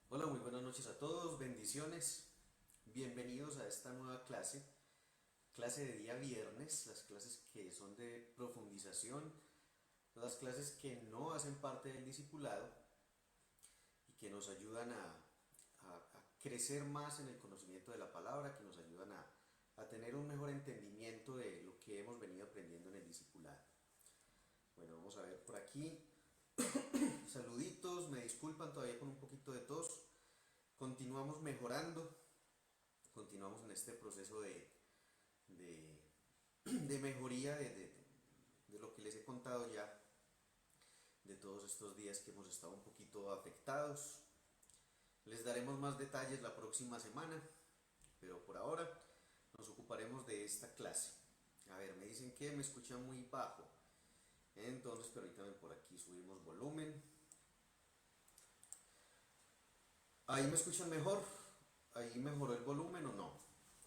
Hola, muy buenas noches a todos, bendiciones, bienvenidos a esta nueva clase de día viernes, las clases que son de profundización, las clases que no hacen parte del discipulado y que nos ayudan a crecer más en el conocimiento de la palabra, que nos ayudan a tener un mejor entendimiento de lo que hemos venido aprendiendo en el discipulado. Bueno, vamos a ver por aquí. Saluditos, me disculpan todavía con un poquito de tos. Continuamos mejorando, continuamos en este proceso de mejoría de lo que les he contado ya, de todos estos días que hemos estado un poquito afectados. Les daremos más detalles la próxima semana, pero por ahora nos ocuparemos de esta clase. A ver, me dicen que me escuchan muy bajo, entonces permítanme por aquí subimos volumen. Ahí me escuchan mejor, ahí mejoró el volumen o no.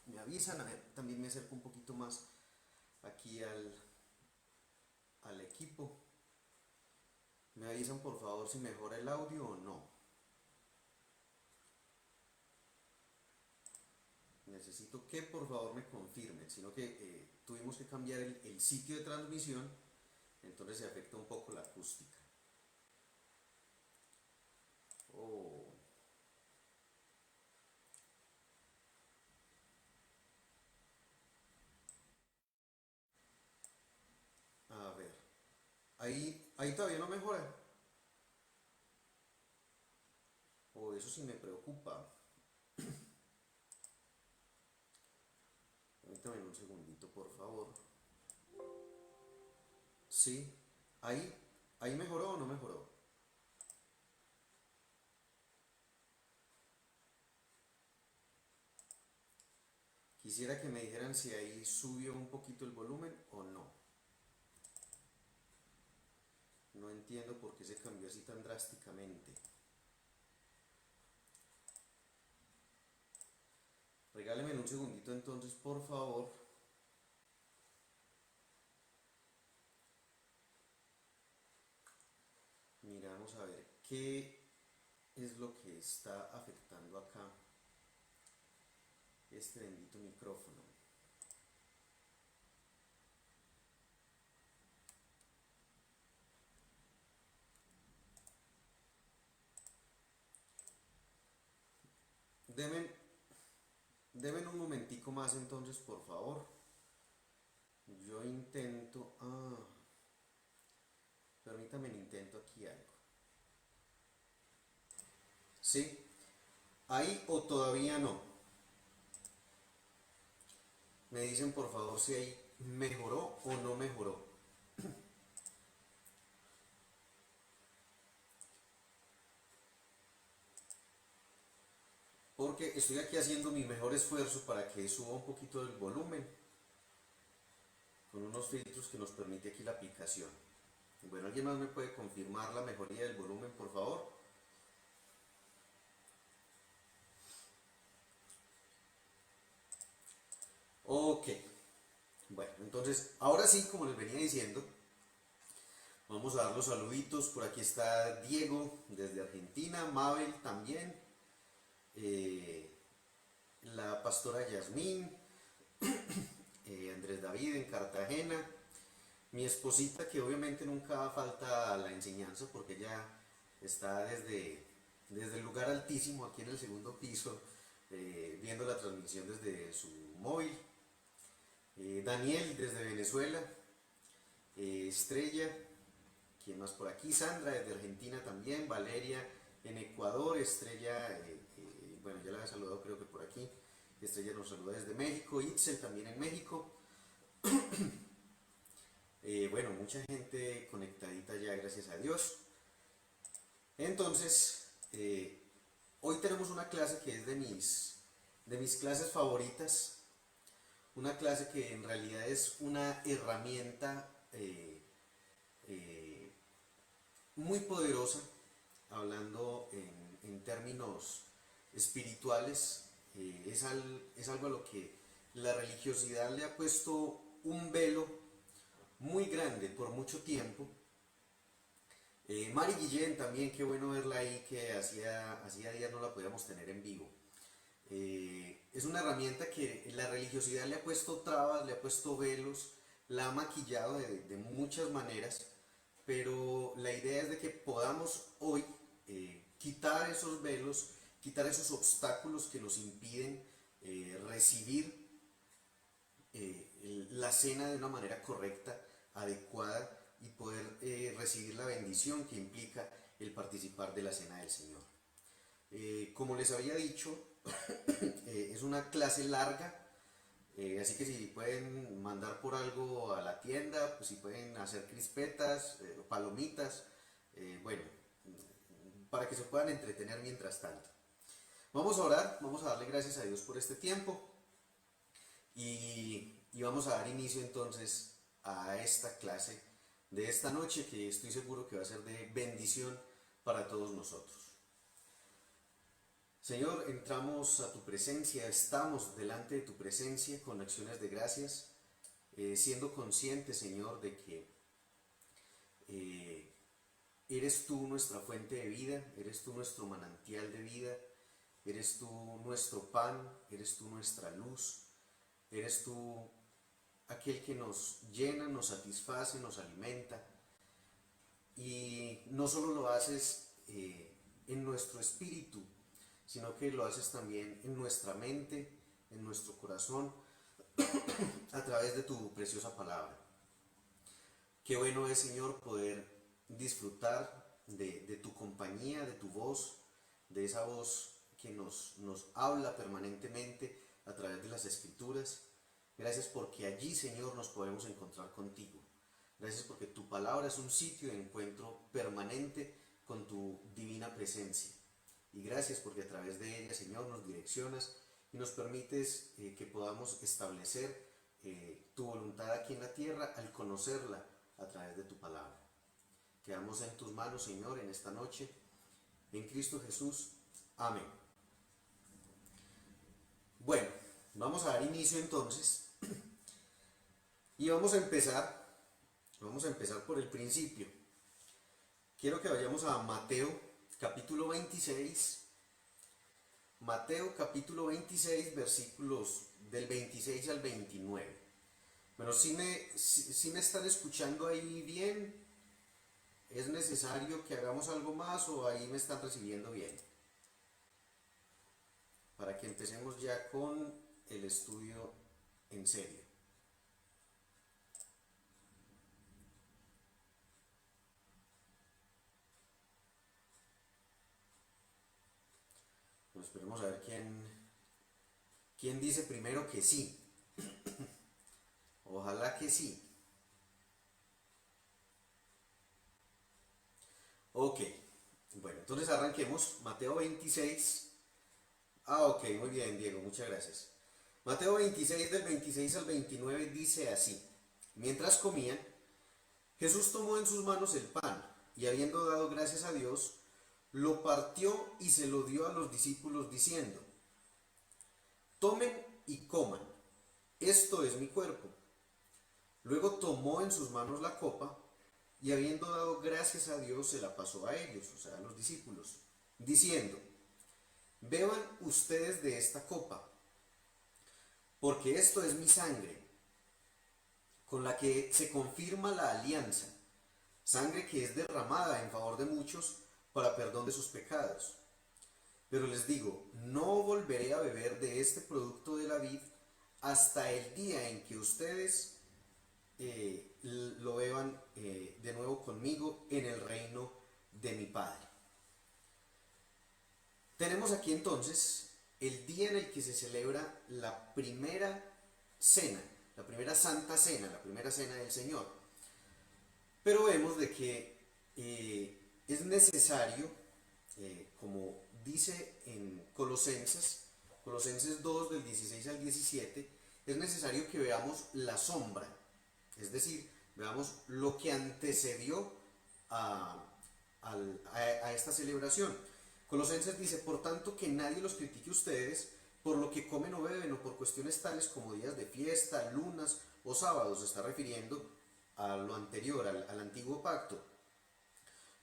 Me avisan, a ver, también me acerco un poquito más aquí al equipo. Me avisan por favor si mejora el audio o no. Necesito que por favor me confirmen, sino que tuvimos que cambiar el sitio de transmisión, entonces se afecta un poco la acústica. Oh. A ver. Ahí todavía no mejora. O eso sí me preocupa. Permítame un segundito, por favor. Sí, ahí, ahí mejoró o no mejoró. Quisiera que me dijeran si ahí subió un poquito el volumen o no. No entiendo por qué se cambió así tan drásticamente. Regálenme un segundito entonces, por favor. Miramos a ver qué es lo que está afectando acá este bendito micrófono. Deben, deben un momentico más entonces, por favor. Yo intento... permítame, intento aquí algo. ¿Sí? ¿Ahí o todavía no? Me dicen por favor si ahí mejoró o no mejoró. Porque estoy aquí haciendo mi mejor esfuerzo para que suba un poquito el volumen con unos filtros que nos permite aquí la aplicación. Bueno, ¿alguien más me puede confirmar la mejoría del volumen, por favor? Ok. Bueno, entonces, ahora sí, como les venía diciendo, vamos a dar los saluditos. Por aquí está Diego desde Argentina, Mabel también, eh, la pastora Yasmín, Andrés David en Cartagena, mi esposita que obviamente nunca falta a la enseñanza porque ella está desde el lugar altísimo aquí en el segundo piso viendo la transmisión desde su móvil. Daniel desde Venezuela, Estrella, ¿quién más por aquí? Sandra desde Argentina también, Valeria en Ecuador, Estrella, bueno ya la había saludado creo que por aquí, Estrella nos saluda desde México, Itzel también en México. Bueno, mucha gente conectadita ya, gracias a Dios. Entonces, hoy tenemos una clase que es de mis clases favoritas, una clase que en realidad es una herramienta eh, muy poderosa, hablando en términos espirituales. Es algo a lo que la religiosidad le ha puesto un velo muy grande por mucho tiempo. Mari Guillén también, qué bueno verla ahí, que hacía días no la podíamos tener en vivo. Es una herramienta que la religiosidad le ha puesto trabas, le ha puesto velos, la ha maquillado de muchas maneras, pero la idea es de que podamos hoy quitar esos velos, quitar esos obstáculos que nos impiden recibir la cena de una manera correcta, adecuada y poder recibir la bendición que implica el participar de la cena del Señor. Como les había dicho, es una clase larga, así que si pueden mandar por algo a la tienda, pues si pueden hacer crispetas, palomitas, bueno, para que se puedan entretener mientras tanto. Vamos a orar, vamos a darle gracias a Dios por este tiempo y vamos a dar inicio entonces a esta clase de esta noche que estoy seguro que va a ser de bendición para todos nosotros. Señor, entramos a tu presencia, estamos delante de tu presencia con acciones de gracias, siendo conscientes, Señor, de que eres tú nuestra fuente de vida, eres tú nuestro manantial de vida, eres tú nuestro pan, eres tú nuestra luz, eres tú aquel que nos llena, nos satisface, nos alimenta. Y no solo lo haces en nuestro espíritu, sino que lo haces también en nuestra mente, en nuestro corazón, a través de tu preciosa palabra. Qué bueno es, Señor, poder disfrutar de tu compañía, de tu voz, de esa voz que nos habla permanentemente a través de las Escrituras. Gracias porque allí, Señor, nos podemos encontrar contigo. Gracias porque tu palabra es un sitio de encuentro permanente con tu divina presencia. Y gracias porque a través de ella, Señor, nos direccionas y nos permites que podamos establecer tu voluntad aquí en la tierra al conocerla a través de tu palabra. Quedamos en tus manos, Señor, en esta noche, en Cristo Jesús. Amén. Bueno, vamos a dar inicio entonces y vamos a empezar por el principio. Quiero que vayamos a Mateo capítulo 26, Mateo capítulo 26, versículos del 26 al 29. Bueno, si me están escuchando ahí bien, ¿es necesario que hagamos algo más o ahí me están recibiendo bien? Para que empecemos ya con el estudio en serio. Bueno, esperemos a ver quién dice primero que sí. Ojalá que sí. Ok, bueno, entonces arranquemos. Mateo 26. Ah, ok, muy bien, Diego, muchas gracias. Mateo 26 del 26 al 29 dice así. Mientras comían, Jesús tomó en sus manos el pan y habiendo dado gracias a Dios, lo partió y se lo dio a los discípulos diciendo, tomen y coman, esto es mi cuerpo. Luego tomó en sus manos la copa y habiendo dado gracias a Dios se la pasó a ellos, o sea, a los discípulos, diciendo, beban ustedes de esta copa, porque esto es mi sangre, con la que se confirma la alianza, sangre que es derramada en favor de muchos para perdón de sus pecados. Pero les digo, no volveré a beber de este producto de la vid hasta el día en que ustedes lo beban de nuevo conmigo en el reino de mi Padre. Tenemos aquí entonces el día en el que se celebra la primera cena, la primera santa cena, la primera cena del Señor. Pero vemos de que es necesario, como dice en Colosenses 2 del 16 al 17, es necesario que veamos la sombra, es decir, veamos lo que antecedió a, a esta celebración. Colosenses dice, por tanto, que nadie los critique a ustedes por lo que comen o beben o por cuestiones tales como días de fiesta, lunas o sábados. Se está refiriendo a lo anterior, al antiguo pacto.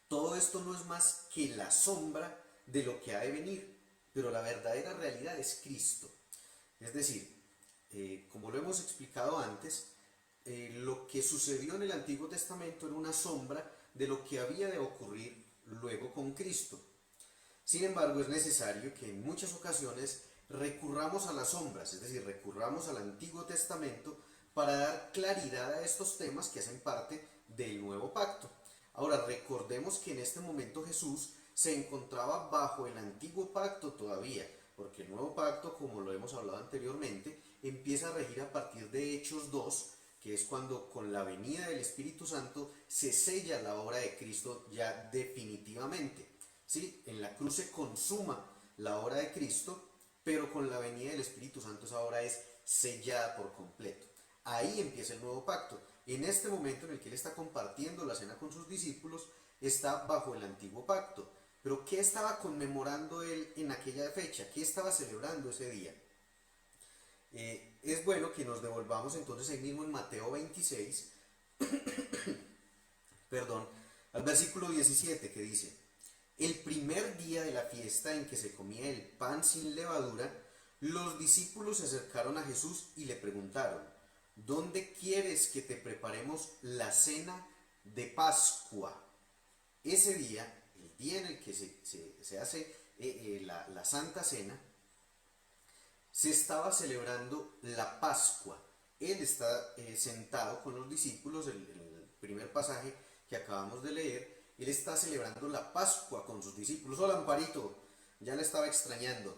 Todo esto no es más que la sombra de lo que ha de venir, pero la verdadera realidad es Cristo. Es decir, como lo hemos explicado antes, lo que sucedió en el Antiguo Testamento era una sombra de lo que había de ocurrir luego con Cristo. Sin embargo, es necesario que en muchas ocasiones recurramos a las sombras, es decir, recurramos al Antiguo Testamento para dar claridad a estos temas que hacen parte del nuevo pacto. Ahora, recordemos que en este momento Jesús se encontraba bajo el antiguo pacto todavía, porque el nuevo pacto, como lo hemos hablado anteriormente, empieza a regir a partir de Hechos 2, que es cuando con la venida del Espíritu Santo se sella la obra de Cristo ya definitivamente. ¿Sí? En la cruz se consuma la obra de Cristo, pero con la venida del Espíritu Santo esa obra es sellada por completo. Ahí empieza el nuevo pacto. En este momento en el que él está compartiendo la cena con sus discípulos, está bajo el antiguo pacto. Pero ¿qué estaba conmemorando él en aquella fecha? ¿Qué estaba celebrando ese día? Es bueno que nos devolvamos entonces ahí mismo en Mateo 26, perdón, al versículo 17 que dice, el primer día de la fiesta en que se comía el pan sin levadura, los discípulos se acercaron a Jesús y le preguntaron, ¿dónde quieres que te preparemos la cena de Pascua? Ese día, el día en el que se hace la Santa Cena, se estaba celebrando la Pascua. Él está sentado con los discípulos el primer pasaje que acabamos de leer, él está celebrando la Pascua con sus discípulos. Hola, Amparito, ya le estaba extrañando.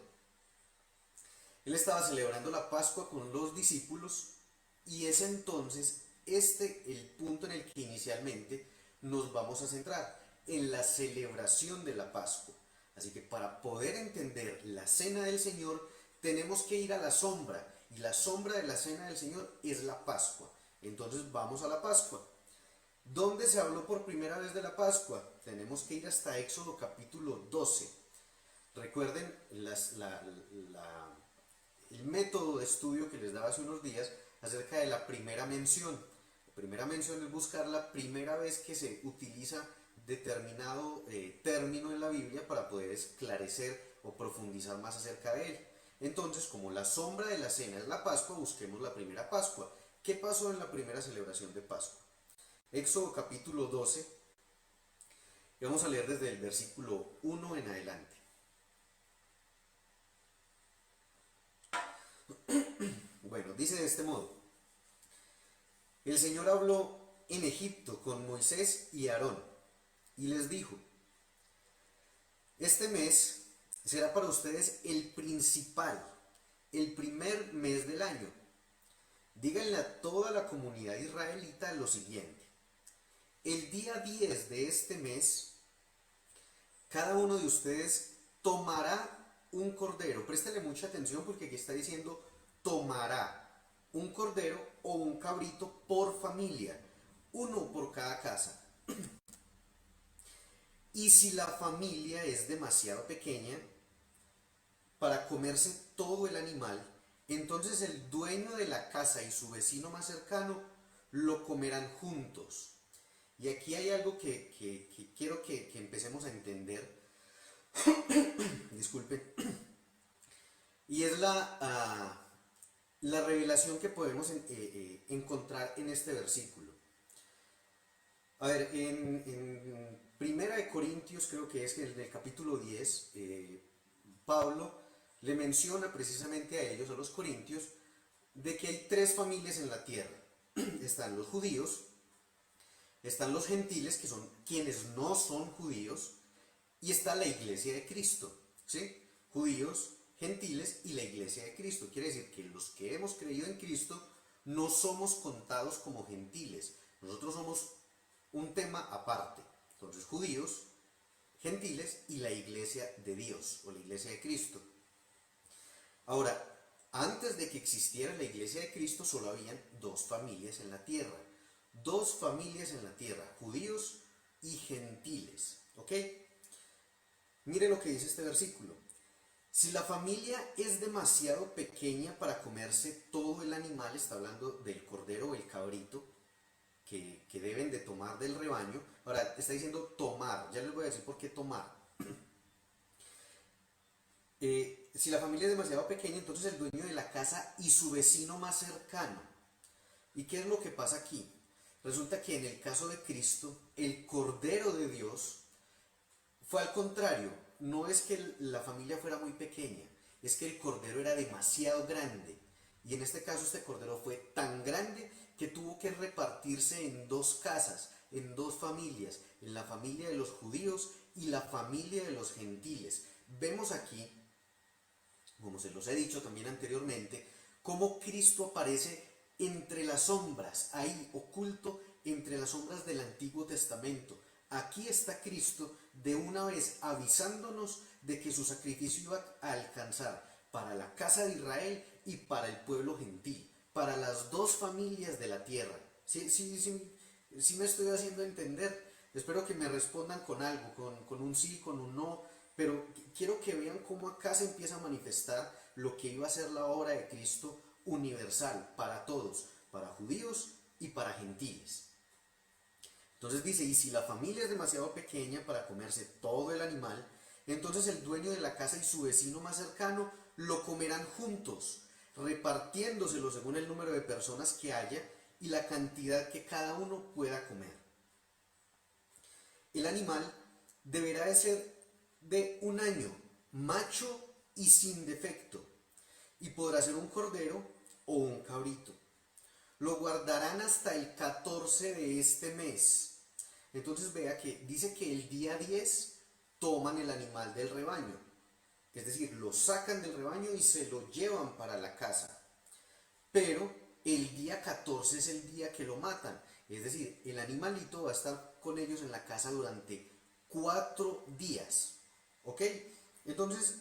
Él estaba celebrando la Pascua con los discípulos y es entonces el punto en el que inicialmente nos vamos a centrar, en la celebración de la Pascua. Así que para poder entender la cena del Señor tenemos que ir a la sombra, y la sombra de la cena del Señor es la Pascua. Entonces vamos a la Pascua. ¿Dónde se habló por primera vez de la Pascua? Tenemos que ir hasta Éxodo capítulo 12. Recuerden el método de estudio que les daba hace unos días acerca de la primera mención. La primera mención es buscar la primera vez que se utiliza determinado término en la Biblia para poder esclarecer o profundizar más acerca de él. Entonces, como la sombra de la cena es la Pascua, busquemos la primera Pascua. ¿Qué pasó en la primera celebración de Pascua? Éxodo capítulo 12, y vamos a leer desde el versículo 1 en adelante. Bueno, dice de este modo: el Señor habló en Egipto con Moisés y Aarón, y les dijo: este mes será para ustedes el principal, el primer mes del año. Díganle a toda la comunidad israelita lo siguiente: el día 10 de este mes, cada uno de ustedes tomará un cordero. Préstale mucha atención porque aquí está diciendo tomará un cordero o un cabrito por familia, uno por cada casa. Y si la familia es demasiado pequeña para comerse todo el animal, entonces el dueño de la casa y su vecino más cercano lo comerán juntos. Y aquí hay algo que quiero que empecemos a entender. Disculpen. Y es la revelación que podemos encontrar en este versículo. A ver, en Primera de Corintios, creo que es en el capítulo 10, Pablo le menciona precisamente a ellos, a los corintios, de que hay tres familias en la tierra. Están los judíos, están los gentiles, que son quienes no son judíos, y está la iglesia de Cristo, ¿sí? Judíos, gentiles y la iglesia de Cristo. Quiere decir que los que hemos creído en Cristo no somos contados como gentiles. Nosotros somos un tema aparte. Entonces, judíos, gentiles y la iglesia de Dios o la iglesia de Cristo. Ahora, antes de que existiera la iglesia de Cristo, solo habían dos familias en la tierra. Dos familias en la tierra, judíos y gentiles. ¿Ok? Mire lo que dice este versículo. Si la familia es demasiado pequeña para comerse todo el animal, está hablando del cordero o el cabrito, que deben de tomar del rebaño. Ahora, está diciendo tomar, ya les voy a decir por qué tomar. Si la familia es demasiado pequeña, entonces el dueño de la casa y su vecino más cercano. ¿Y qué es lo que pasa aquí? Resulta que en el caso de Cristo, el Cordero de Dios fue al contrario. No es que la familia fuera muy pequeña, es que el cordero era demasiado grande. Y en este caso este cordero fue tan grande que tuvo que repartirse en dos casas, en dos familias, en la familia de los judíos y la familia de los gentiles. Vemos aquí, como se los he dicho también anteriormente, cómo Cristo aparece entre las sombras, ahí oculto entre las sombras del Antiguo Testamento. Aquí está Cristo de una vez avisándonos de que su sacrificio iba a alcanzar para la casa de Israel y para el pueblo gentil, para las dos familias de la tierra. ¿Sí me estoy haciendo entender? Espero que me respondan con algo, con un sí, con un no, pero quiero que vean cómo acá se empieza a manifestar lo que iba a ser la obra de Cristo universal, para todos, para judíos y para gentiles. Entonces dice, y si la familia es demasiado pequeña para comerse todo el animal, entonces el dueño de la casa y su vecino más cercano lo comerán juntos, repartiéndoselo según el número de personas que haya y la cantidad que cada uno pueda comer. El animal deberá de ser de un año, macho y sin defecto, y podrá ser un cordero o un cabrito. lo guardarán hasta el 14 de este mes. Entonces vea que dice que el día 10 toman el animal del rebaño, es decir, lo sacan del rebaño y se lo llevan para la casa. Pero el día 14 es el día que lo matan, es decir, el animalito va a estar con ellos en la casa durante 4 días. ¿Ok? Entonces,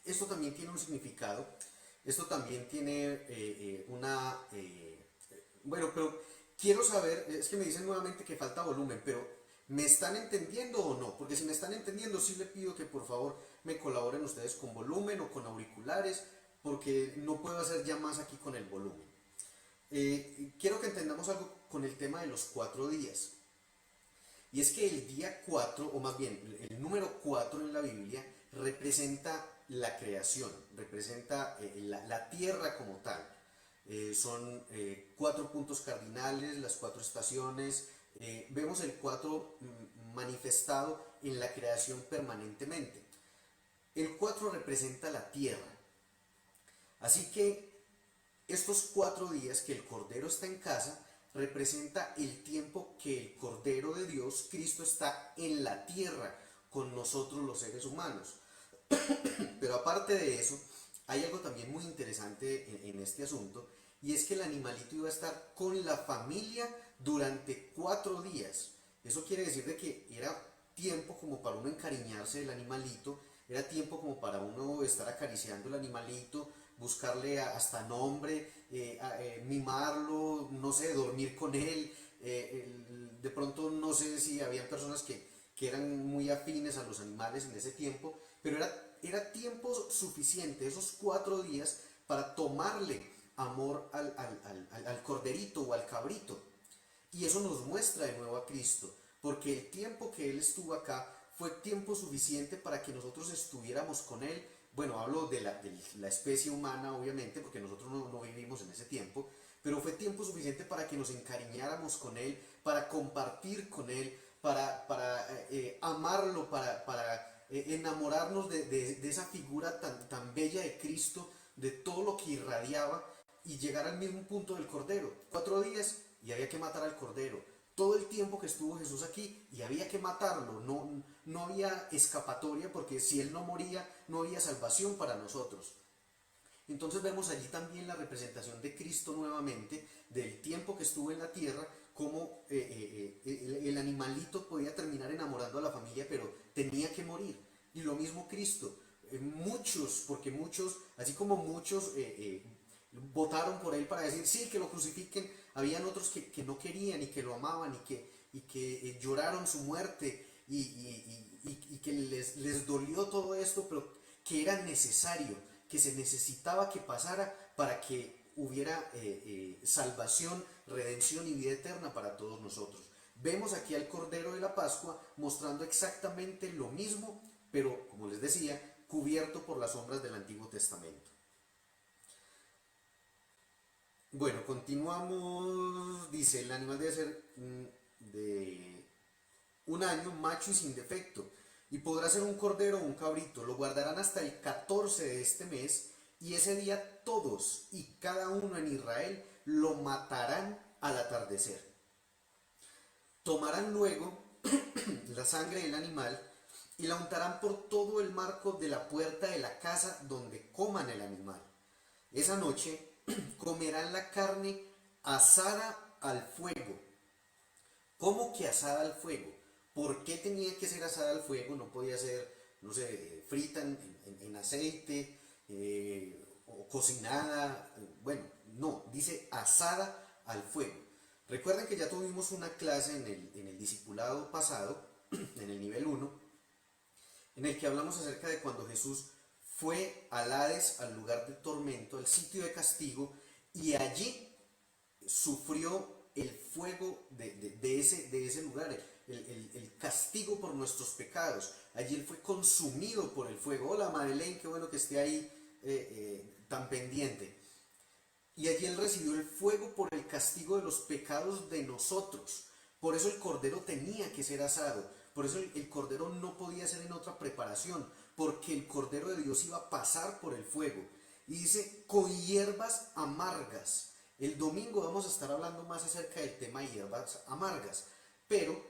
esto también tiene un significado, esto también tiene bueno, pero quiero saber, es que me dicen nuevamente que falta volumen, pero ¿me están entendiendo o no? Porque si me están entendiendo, sí le pido que por favor me colaboren ustedes con volumen o con auriculares, porque no puedo hacer ya más aquí con el volumen. Quiero que entendamos algo con el tema de los 4 días. Y es que el día 4, o más bien el número 4 en la Biblia, representa la creación, representa la tierra como tal. Son 4 puntos cardinales, las 4 estaciones. Vemos el 4 manifestado en la creación permanentemente. El 4 representa la tierra. Así que estos 4 días que el Cordero está en casa representa el tiempo que el Cordero de Dios, Cristo, está en la tierra con nosotros los seres humanos. Pero aparte de eso, hay algo también muy interesante en este asunto, y es que el animalito iba a estar con la familia durante 4 días. Eso quiere decir de que era tiempo como para uno encariñarse del animalito, era tiempo como para uno estar acariciando el animalito, buscarle hasta nombre, mimarlo, no sé, dormir con él. De pronto no sé si había personas que eran muy afines a los animales en ese tiempo, pero era tiempo suficiente, esos 4 días, para tomarle amor al corderito o al cabrito. Y eso nos muestra de nuevo a Cristo, porque el tiempo que Él estuvo acá fue tiempo suficiente para que nosotros estuviéramos con Él. Bueno, hablo de la especie humana, obviamente, porque nosotros no vivimos en ese tiempo, pero fue tiempo suficiente para que nos encariñáramos con Él, para compartir con Él, para amarlo, para enamorarnos de esa figura tan bella de Cristo, de todo lo que irradiaba, y llegar al mismo punto del Cordero. 4 días y había que matar al Cordero. Todo el tiempo que estuvo Jesús aquí y había que matarlo, no había escapatoria, porque si Él no moría no había salvación para nosotros. Entonces vemos allí también la representación de Cristo nuevamente, del tiempo que estuvo en la tierra, cómo el animalito podía terminar enamorando a la familia, pero tenía que morir. Y lo mismo Cristo. Muchos, porque muchos, así como muchos votaron por Él para decir sí, que lo crucifiquen, habían otros que no querían y que lo amaban y que lloraron su muerte y que les dolió todo esto, pero que era necesario, que se necesitaba que pasara para que hubiera salvación, redención y vida eterna para todos nosotros. Vemos aquí al Cordero de la Pascua mostrando exactamente lo mismo, pero como les decía, cubierto por las sombras del Antiguo Testamento. Bueno, continuamos. Dice, el animal debe ser de 1 año, macho y sin defecto, y podrá ser un cordero o un cabrito. Lo guardarán hasta el 14 de este mes, y ese día todos y cada uno en Israel lo matarán al atardecer. Tomarán luego la sangre del animal y la untarán por todo el marco de la puerta de la casa donde coman el animal. Esa noche comerán la carne asada al fuego. ¿Cómo que asada al fuego? ¿Por qué tenía que ser asada al fuego? No podía ser, no sé, frita en aceite o cocinada. Bueno, no, dice asada al fuego. Recuerden que ya tuvimos una clase en el discipulado pasado, en el nivel 1, en el que hablamos acerca de cuando Jesús fue al Hades, al lugar de tormento, al sitio de castigo, y allí sufrió el fuego de ese lugar, el castigo por nuestros pecados. Allí Él fue consumido por el fuego. Hola Madeleine, qué bueno que esté ahí tan pendiente. Y allí Él recibió el fuego por el castigo de los pecados de nosotros. Por eso el cordero tenía que ser asado. Por eso el cordero no podía ser en otra preparación, porque el cordero de Dios iba a pasar por el fuego. Y dice, con hierbas amargas. El domingo vamos a estar hablando más acerca del tema de hierbas amargas, pero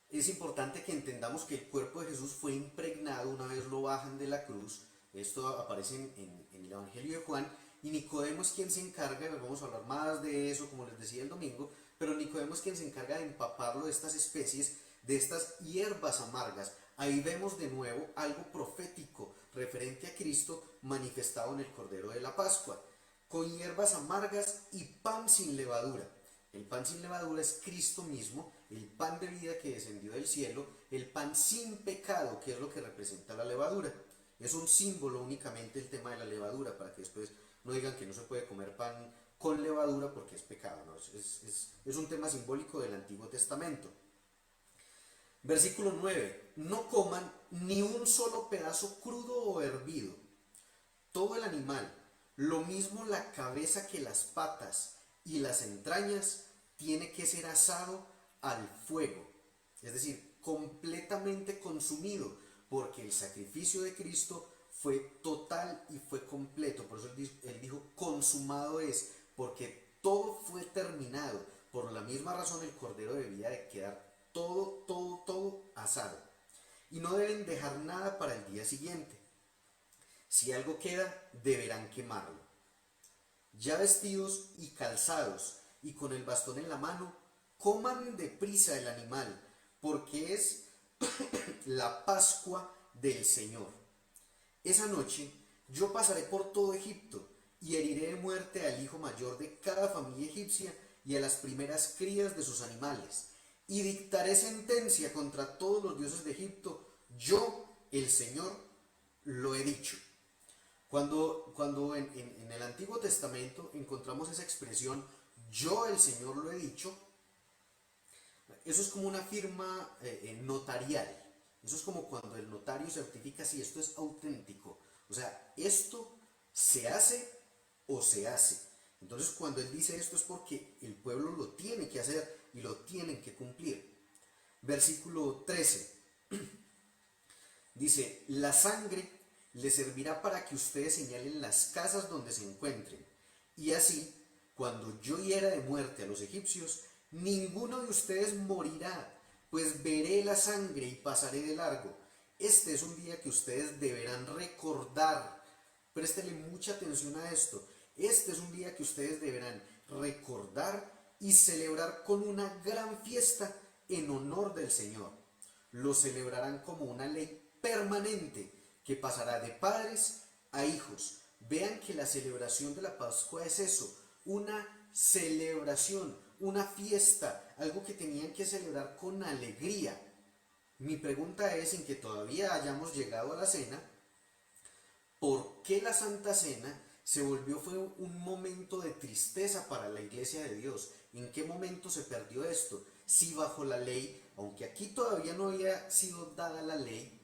es importante que entendamos que el cuerpo de Jesús fue impregnado una vez lo bajan de la cruz. Esto aparece en el Evangelio de Juan. Y Nicodemo es quien se encarga, y vamos a hablar más de eso, como les decía el domingo, pero Nicodemo es quien se encarga de empaparlo de estas especies, de estas hierbas amargas. Ahí vemos de nuevo algo profético referente a Cristo manifestado en el Cordero de la Pascua, con hierbas amargas y pan sin levadura. El pan sin levadura es Cristo mismo, el pan de vida que descendió del cielo, el pan sin pecado, que es lo que representa la levadura. Es un símbolo únicamente el tema de la levadura, para que después no digan que no se puede comer pan con levadura porque es pecado, ¿no? Es un tema simbólico del Antiguo Testamento. Versículo 9. No coman ni un solo pedazo crudo o hervido. Todo el animal, lo mismo la cabeza que las patas y las entrañas, tiene que ser asado al fuego. Es decir, completamente consumido, porque el sacrificio de Cristo fue total y fue completo. Por eso él dijo, consumado es, porque todo fue terminado. Por la misma razón el cordero debía de quedar todo asado. Y no deben dejar nada para el día siguiente. Si algo queda, deberán quemarlo. Ya vestidos y calzados y con el bastón en la mano, coman deprisa el animal, porque es la Pascua del Señor. Esa noche yo pasaré por todo Egipto y heriré de muerte al hijo mayor de cada familia egipcia y a las primeras crías de sus animales, y dictaré sentencia contra todos los dioses de Egipto. Yo, el Señor, lo he dicho. Cuando en el Antiguo Testamento encontramos esa expresión, yo, el Señor, lo he dicho, eso es como una firma notarial. Eso es como cuando el notario certifica si esto es auténtico. O sea, esto se hace o se hace. Entonces, cuando él dice esto es porque el pueblo lo tiene que hacer y lo tienen que cumplir. Versículo 13. Dice, la sangre les servirá para que ustedes señalen las casas donde se encuentren. Y así, cuando yo hiera de muerte a los egipcios, ninguno de ustedes morirá, pues veré la sangre y pasaré de largo. Este es un día que ustedes deberán recordar. Préstenle mucha atención a esto. Este es un día que ustedes deberán recordar y celebrar con una gran fiesta en honor del Señor. Lo celebrarán como una ley permanente que pasará de padres a hijos. Vean que la celebración de la Pascua es eso, una celebración, una fiesta, algo que tenían que celebrar con alegría. Mi pregunta es, en que todavía hayamos llegado a la cena, ¿por qué la Santa Cena fue un momento de tristeza para la iglesia de Dios? ¿En qué momento se perdió esto? Si bajo la ley, aunque aquí todavía no había sido dada la ley,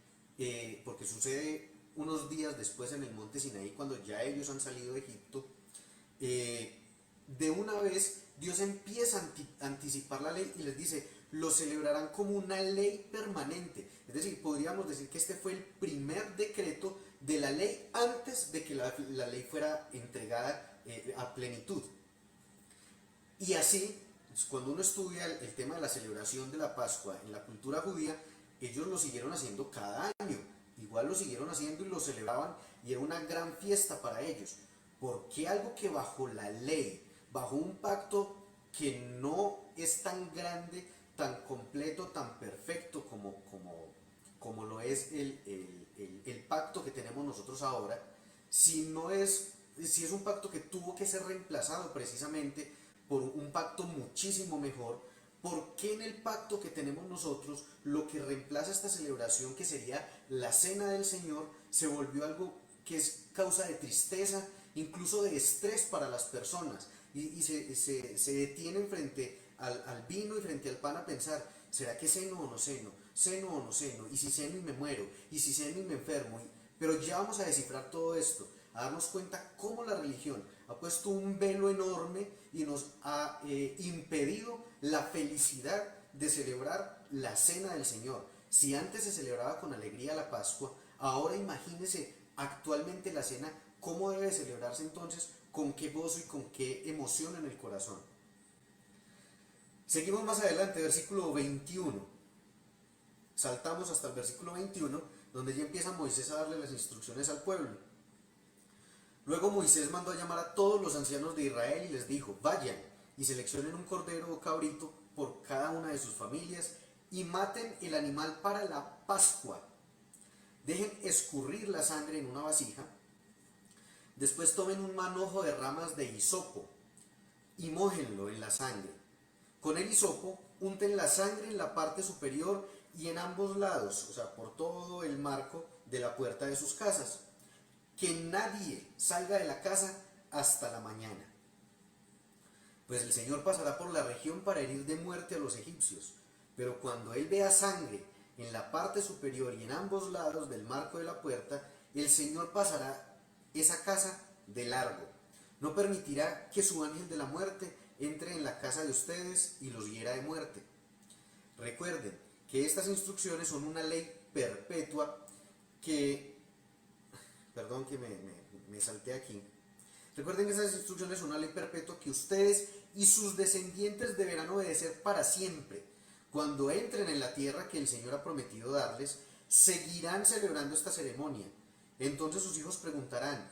porque sucede unos días después en el monte Sinaí, cuando ya ellos han salido de Egipto, de una vez Dios empieza a anticipar la ley y les dice, lo celebrarán como una ley permanente. Es decir, podríamos decir que este fue el primer decreto de la ley antes de que la ley fuera entregada a plenitud. Y así, cuando uno estudia el tema de la celebración de la Pascua en la cultura judía, ellos lo siguieron haciendo cada año. Igual lo siguieron haciendo y lo celebraban y era una gran fiesta para ellos. ¿Por qué algo que bajo la ley, bajo un pacto que no es tan grande, tan completo, tan perfecto como lo es el pacto que tenemos nosotros ahora, si es un pacto que tuvo que ser reemplazado precisamente por un pacto muchísimo mejor? ¿Por qué en el pacto que tenemos nosotros lo que reemplaza esta celebración, que sería la cena del Señor, se volvió algo que es causa de tristeza, incluso de estrés para las personas? Y se detienen frente al vino y frente al pan a pensar, ¿será que ceno o no ceno? ¿Ceno o no ceno? ¿Y si ceno y me muero? ¿Y si ceno y me enfermo? Pero ya vamos a descifrar todo esto, a darnos cuenta cómo la religión ha puesto un velo enorme y nos ha impedido la felicidad de celebrar la cena del Señor. Si antes se celebraba con alegría la Pascua, ahora imagínense actualmente la cena ¿Cómo debe celebrarse entonces? ¿Con qué gozo y con qué emoción en el corazón? Seguimos más adelante, versículo 21. Saltamos hasta el versículo 21, donde ya empieza Moisés a darle las instrucciones al pueblo. Luego Moisés mandó a llamar a todos los ancianos de Israel y les dijo: vayan y seleccionen un cordero o cabrito por cada una de sus familias y maten el animal para la Pascua. Dejen escurrir la sangre en una vasija. Después tomen un manojo de ramas de hisopo y mójenlo en la sangre. Con el hisopo unten la sangre en la parte superior y en ambos lados, o sea, por todo el marco de la puerta de sus casas. Que nadie salga de la casa hasta la mañana. Pues el Señor pasará por la región para herir de muerte a los egipcios. Pero cuando Él vea sangre en la parte superior y en ambos lados del marco de la puerta, el Señor pasará esa casa de largo. No permitirá que su ángel de la muerte entre en la casa de ustedes y los hiera de muerte. Recuerden que estas instrucciones son una ley perpetua que... Perdón que me salté aquí. Recuerden que esas instrucciones son una ley perpetua que ustedes y sus descendientes deberán obedecer para siempre. Cuando entren en la tierra que el Señor ha prometido darles, seguirán celebrando esta ceremonia. Entonces sus hijos preguntarán: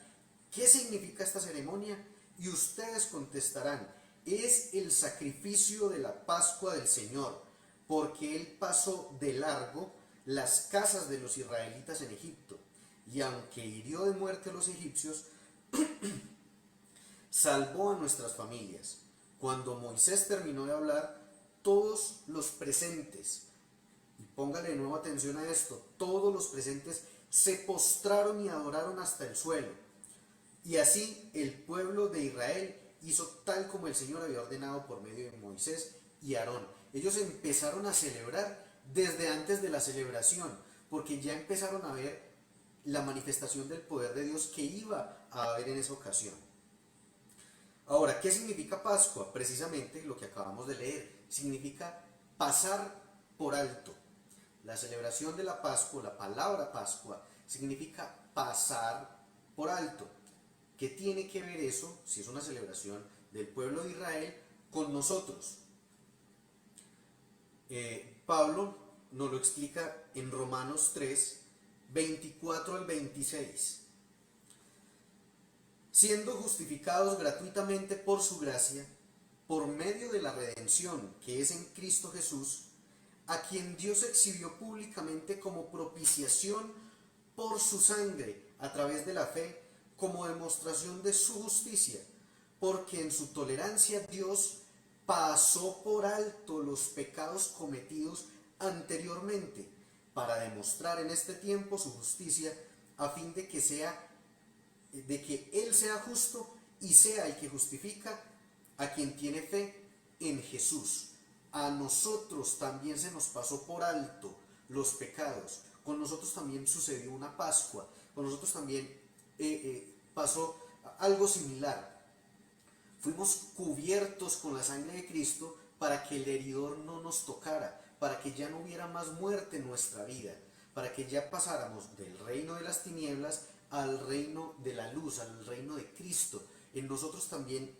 ¿qué significa esta ceremonia? Y ustedes contestarán: es el sacrificio de la Pascua del Señor, porque Él pasó de largo las casas de los israelitas en Egipto. Y aunque hirió de muerte a los egipcios, salvó a nuestras familias. Cuando Moisés terminó de hablar, todos los presentes, y póngale de nuevo atención a esto, todos los presentes se postraron y adoraron hasta el suelo. Y así el pueblo de Israel hizo tal como el Señor había ordenado por medio de Moisés y Aarón. Ellos empezaron a celebrar desde antes de la celebración, porque ya empezaron a ver la manifestación del poder de Dios que iba a haber en esa ocasión. Ahora, ¿qué significa Pascua? Precisamente lo que acabamos de leer. Significa pasar por alto. La celebración de la Pascua, la palabra Pascua, significa pasar por alto. ¿Qué tiene que ver eso, si es una celebración del pueblo de Israel, con nosotros? Pablo nos lo explica en Romanos 3, 24 al 26. Siendo justificados gratuitamente por su gracia, por medio de la redención que es en Cristo Jesús, a quien Dios exhibió públicamente como propiciación por su sangre, a través de la fe, como demostración de su justicia, porque en su tolerancia Dios pasó por alto los pecados cometidos anteriormente, para demostrar en este tiempo su justicia, a fin de que Él sea justo y sea el que justifica a quien tiene fe en Jesús. A nosotros también se nos pasó por alto los pecados. Con nosotros también sucedió una Pascua. Con nosotros también pasó algo similar. Fuimos cubiertos con la sangre de Cristo para que el heridor no nos tocara, para que ya no hubiera más muerte en nuestra vida, para que ya pasáramos del reino de las tinieblas al reino de la luz, al reino de Cristo. En nosotros también,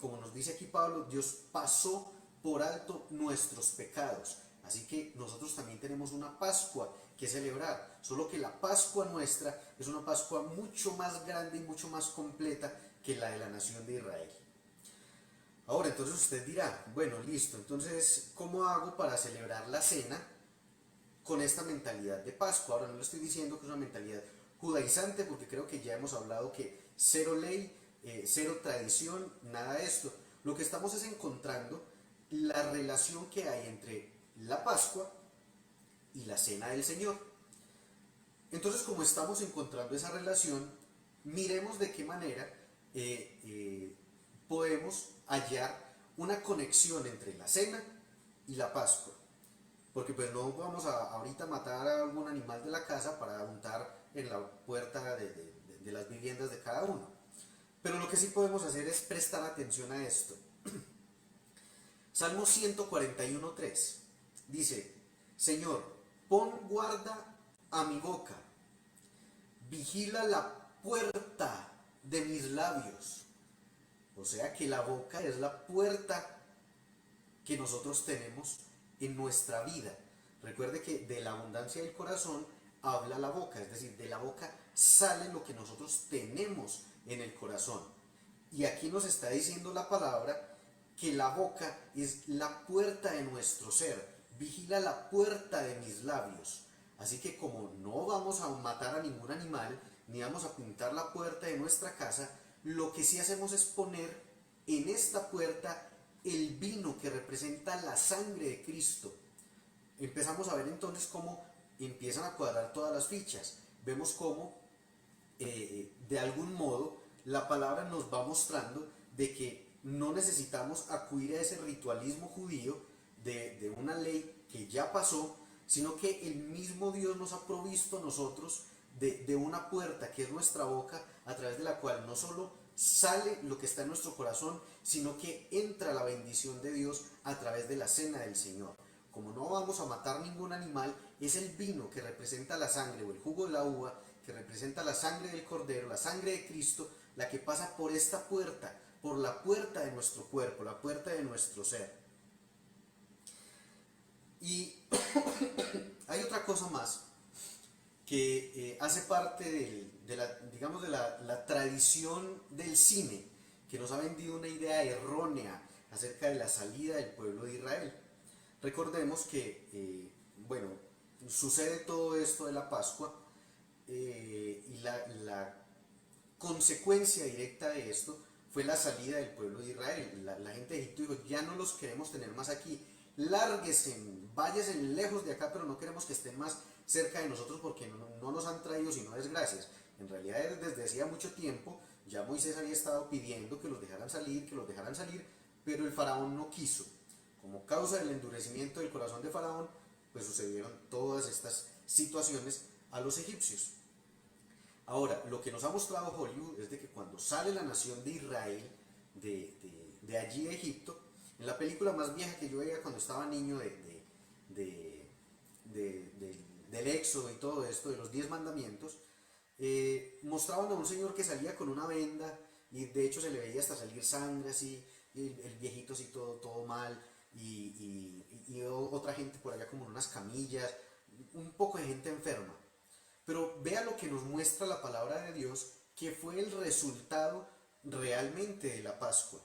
como nos dice aquí Pablo, Dios pasó por alto nuestros pecados. Así que nosotros también tenemos una Pascua que celebrar, solo que la Pascua nuestra es una Pascua mucho más grande y mucho más completa que la de la nación de Israel. Ahora, entonces usted dirá: bueno, listo, entonces, ¿cómo hago para celebrar la cena con esta mentalidad de Pascua? Ahora, no le estoy diciendo que es una mentalidad judaizante, porque creo que ya hemos hablado que cero ley, cero tradición, nada de esto. Lo que estamos es encontrando la relación que hay entre la Pascua y la Cena del Señor. Entonces, como estamos encontrando esa relación, miremos de qué manera podemos hallar una conexión entre la cena y la Pascua. Porque pues no vamos a ahorita matar a algún animal de la casa para untar en la puerta de las viviendas de cada uno. Pero lo que sí podemos hacer es prestar atención a esto. Salmo 141:3 dice: Señor, pon guarda a mi boca, vigila puerta de mis labios. O sea que la boca es la puerta que nosotros tenemos en nuestra vida. Recuerde que de la abundancia del corazón habla la boca, es decir, de la boca sale lo que nosotros tenemos en el corazón. Y aquí nos está diciendo la palabra que la boca es la puerta de nuestro ser, vigila la puerta de mis labios. Así que como no vamos a matar a ningún animal, ni vamos a pintar la puerta de nuestra casa, lo que sí hacemos es poner en esta puerta el vino que representa la sangre de Cristo. Empezamos a ver entonces cómo empiezan a cuadrar todas las fichas. Vemos cómo de algún modo la palabra nos va mostrando de que no necesitamos acudir a ese ritualismo judío de una ley que ya pasó, sino que el mismo Dios nos ha provisto a nosotros de una puerta que es nuestra boca, a través de la cual no solo sale lo que está en nuestro corazón, sino que entra la bendición de Dios a través de la cena del Señor. Como no vamos a matar ningún animal, es el vino que representa la sangre, o el jugo de la uva que representa la sangre del Cordero, la sangre de Cristo, la que pasa por esta puerta, por la puerta de nuestro cuerpo, la puerta de nuestro ser. Y hay otra cosa más que hace parte digamos, de la tradición del cine, que nos ha vendido una idea errónea acerca de la salida del pueblo de Israel. Recordemos que, bueno, sucede todo esto de la Pascua, y la consecuencia directa de esto fue la salida del pueblo de Israel. La gente de Egipto dijo, ya no los queremos tener más aquí, lárguense, váyanse lejos de acá, pero no queremos que estén más cerca de nosotros porque no nos han traído sino desgracias. En realidad desde hacía mucho tiempo ya Moisés había estado pidiendo que los dejaran salir, pero el faraón no quiso. Como causa del endurecimiento del corazón de faraón, pues sucedieron todas estas situaciones a los egipcios. Ahora, lo que nos ha mostrado Hollywood es de que cuando sale la nación de Israel de allí de Egipto, en la película más vieja que yo veía cuando estaba niño del Éxodo y todo esto, de los 10 mandamientos, mostraban a un señor que salía con una venda y de hecho se le veía hasta salir sangre así, y el viejito así todo mal, y otra gente por allá como en unas camillas, un poco de gente enferma. Pero vea lo que nos muestra la palabra de Dios, que fue el resultado realmente de la Pascua.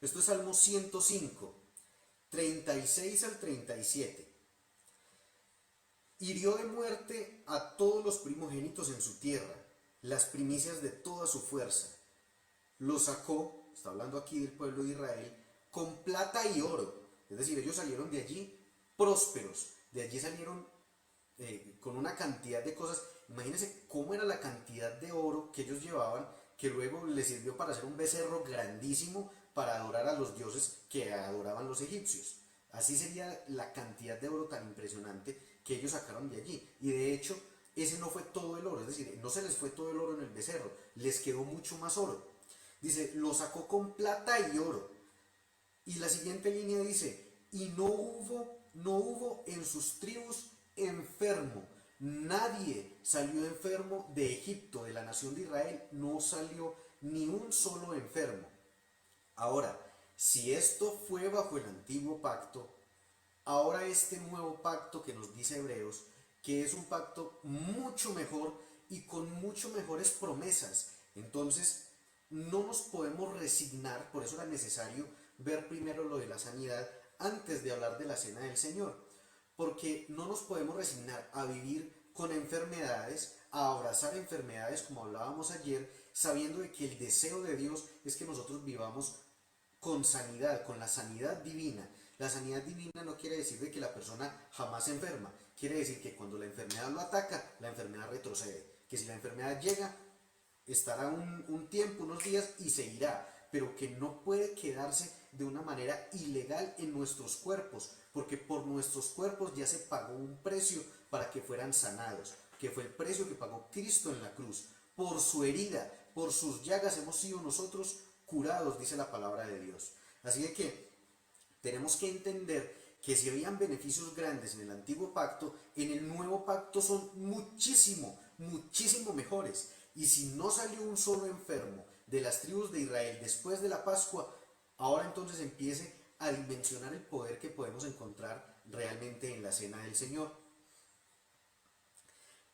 Esto es Salmo 105, 36 al 37. Hirió de muerte a todos los primogénitos en su tierra, las primicias de toda su fuerza. Los sacó, está hablando aquí del pueblo de Israel, con plata y oro. Es decir, ellos salieron de allí prósperos, de allí salieron con una cantidad de cosas. Imagínense cómo era la cantidad de oro que ellos llevaban, que luego les sirvió para hacer un becerro grandísimo para adorar a los dioses que adoraban los egipcios. Así sería la cantidad de oro tan impresionante que ellos sacaron de allí. Y de hecho, ese no fue todo el oro, es decir, no se les fue todo el oro en el becerro, les quedó mucho más oro. Dice, lo sacó con plata y oro. Y la siguiente línea dice, y no hubo en sus tribus enfermo. Nadie salió enfermo de Egipto, de la nación de Israel, no salió ni un solo enfermo. Ahora, si esto fue bajo el antiguo pacto, ahora este nuevo pacto que nos dice Hebreos, que es un pacto mucho mejor y con mucho mejores promesas, entonces no nos podemos resignar. Por eso era necesario ver primero lo de la sanidad antes de hablar de la cena del Señor, porque no nos podemos resignar a vivir con enfermedades, a abrazar enfermedades como hablábamos ayer, sabiendo de que el deseo de Dios es que nosotros vivamos con sanidad, con la sanidad divina. La sanidad divina no quiere decir de que la persona jamás se enferma, quiere decir que cuando la enfermedad lo ataca, la enfermedad retrocede, que si la enfermedad llega, estará un tiempo, unos días y se irá, pero que no puede quedarse de una manera ilegal en nuestros cuerpos, porque por nuestros cuerpos ya se pagó un precio para que fueran sanados, que fue el precio que pagó Cristo en la cruz. Por su herida, por sus llagas hemos sido nosotros curados, dice la palabra de Dios. Así de que tenemos que entender que si habían beneficios grandes en el antiguo pacto, en el nuevo pacto son muchísimo muchísimo mejores. Y si no salió un solo enfermo de las tribus de Israel después de la Pascua, ahora entonces empiece a dimensionar el poder que podemos encontrar realmente en la cena del Señor.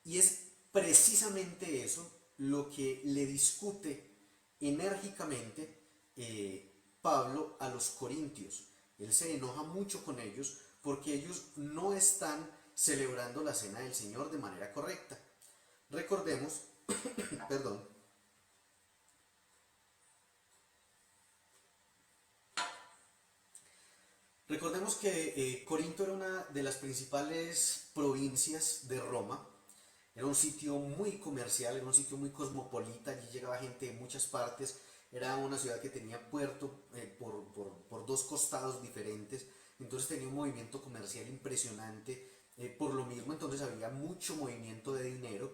Y es precisamente eso lo que le discute enérgicamente Pablo a los corintios. Él se enoja mucho con ellos porque ellos no están celebrando la cena del Señor de manera correcta. Recordemos, perdón, recordemos que Corinto era una de las principales provincias de Roma. Era un sitio muy comercial, era un sitio muy cosmopolita, allí llegaba gente de muchas partes, era una ciudad que tenía puerto por dos costados diferentes, entonces tenía un movimiento comercial impresionante, por lo mismo entonces había mucho movimiento de dinero,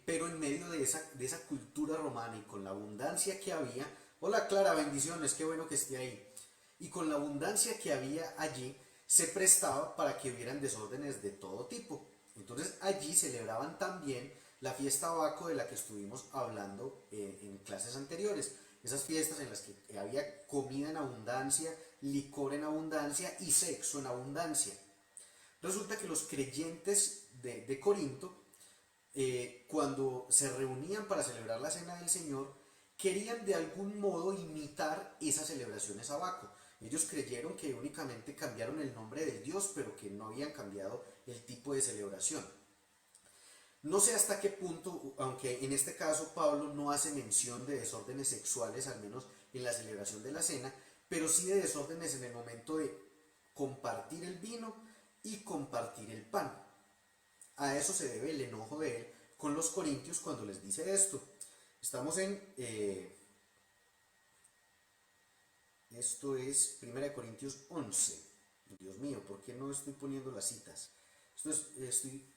pero en medio de esa cultura romana y con la abundancia que había, hola Clara, bendiciones, qué bueno que esté ahí, y con la abundancia que había allí, se prestaba para que hubieran desórdenes de todo tipo. Entonces allí celebraban también la fiesta Baco de la que estuvimos hablando en clases anteriores. Esas fiestas en las que había comida en abundancia, licor en abundancia y sexo en abundancia. Resulta que los creyentes de Corinto, cuando se reunían para celebrar la cena del Señor, querían de algún modo imitar esas celebraciones a Baco. Ellos creyeron que únicamente cambiaron el nombre del Dios, pero que no habían cambiado el tipo de celebración. No sé hasta qué punto, aunque en este caso Pablo no hace mención de desórdenes sexuales, al menos en la celebración de la cena, pero sí de desórdenes en el momento de compartir el vino y compartir el pan. A eso se debe el enojo de él con los corintios cuando les dice esto. Estamos en... esto es 1 Corintios 11. Dios mío, ¿por qué no estoy poniendo las citas? Estoy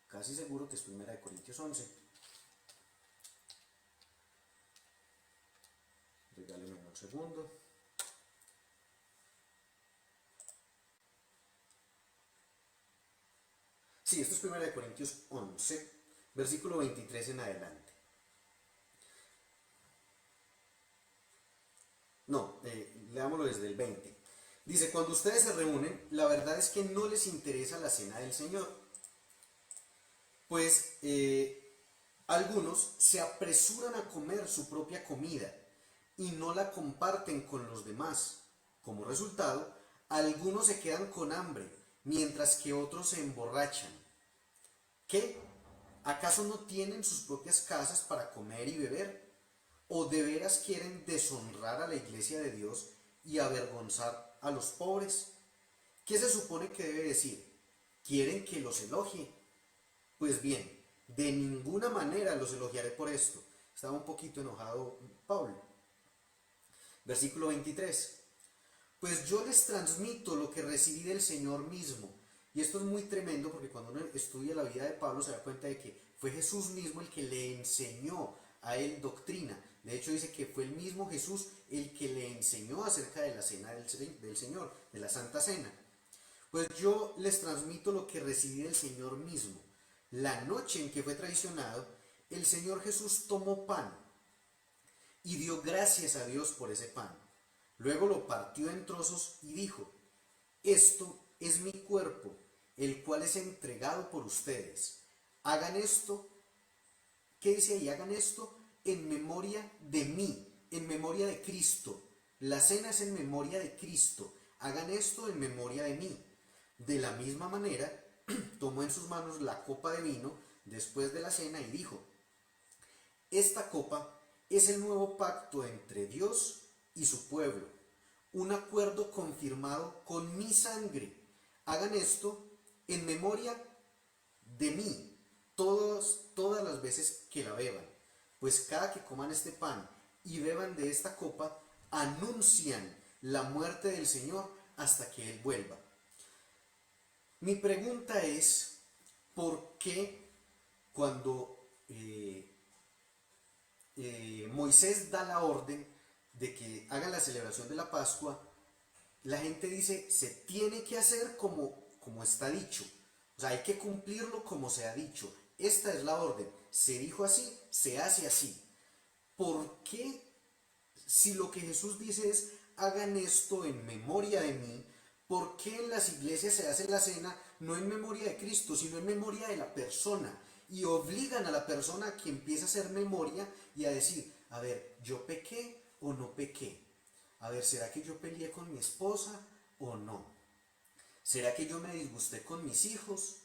casi seguro que es 1 Corintios 11. Regálenme un segundo. Sí, esto es 1 Corintios 11, versículo 23 en adelante. No, leámoslo desde el 20. Dice, cuando ustedes se reúnen, la verdad es que no les interesa la cena del Señor. Pues algunos se apresuran a comer su propia comida y no la comparten con los demás. Como resultado, algunos se quedan con hambre, mientras que otros se emborrachan. ¿Qué? ¿Acaso no tienen sus propias casas para comer y beber? ¿O de veras quieren deshonrar a la iglesia de Dios y avergonzar a los pobres? ¿Qué se supone que debe decir? ¿Quieren que los elogie? Pues bien, de ninguna manera los elogiaré por esto. Estaba un poquito enojado Pablo. Versículo 23. Pues yo les transmito lo que recibí del Señor mismo. Y esto es muy tremendo porque cuando uno estudia la vida de Pablo se da cuenta de que fue Jesús mismo el que le enseñó a él doctrina. De hecho dice que fue el mismo Jesús el que le enseñó acerca de la cena del Señor, de la Santa Cena. Pues yo les transmito lo que recibí del Señor mismo. La noche en que fue traicionado, el Señor Jesús tomó pan y dio gracias a Dios por ese pan. Luego lo partió en trozos y dijo, esto es mi cuerpo, el cual es entregado por ustedes. Hagan esto, ¿qué dice ahí? Hagan esto en memoria de mí, en memoria de Cristo. La cena es en memoria de Cristo. Hagan esto en memoria de mí. De la misma manera, tomó en sus manos la copa de vino después de la cena y dijo, esta copa es el nuevo pacto entre Dios y su pueblo, un acuerdo confirmado con mi sangre. Hagan esto en memoria de mí todas las veces que la beban, pues cada que coman este pan y beban de esta copa, anuncian la muerte del Señor hasta que Él vuelva. Mi pregunta es, ¿por qué cuando Moisés da la orden de que hagan la celebración de la Pascua, la gente dice, se tiene que hacer como está dicho? O sea, hay que cumplirlo como se ha dicho. esta es la orden, se dijo así, se hace así. ¿Por qué, si lo que Jesús dice es hagan esto en memoria de mí, por qué en las iglesias se hace la cena no en memoria de Cristo, sino en memoria de la persona? Y obligan a la persona a que empiece a hacer memoria y a decir, a ver, ¿yo pequé o no pequé? A ver, ¿será que yo peleé con mi esposa o no? ¿Será que yo me disgusté con mis hijos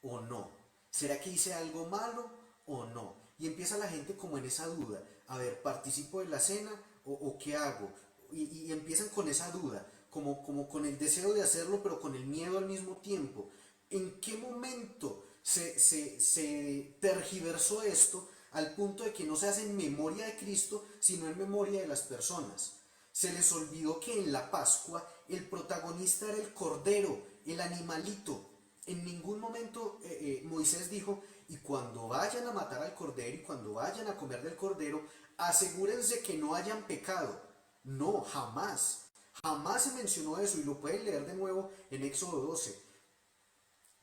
o no? ¿Será que hice algo malo o no? Y empieza la gente como en esa duda. A ver, ¿participo de la cena o qué hago? Y empiezan con esa duda, como con el deseo de hacerlo, pero con el miedo al mismo tiempo. ¿En qué momento se tergiversó esto al punto de que no se hace en memoria de Cristo, sino en memoria de las personas? Se les olvidó que en la Pascua el protagonista era el cordero, el animalito. En ningún momento Moisés dijo, y cuando vayan a matar al cordero y cuando vayan a comer del cordero, asegúrense que no hayan pecado. No, jamás. Jamás se mencionó eso y lo pueden leer de nuevo en Éxodo 12.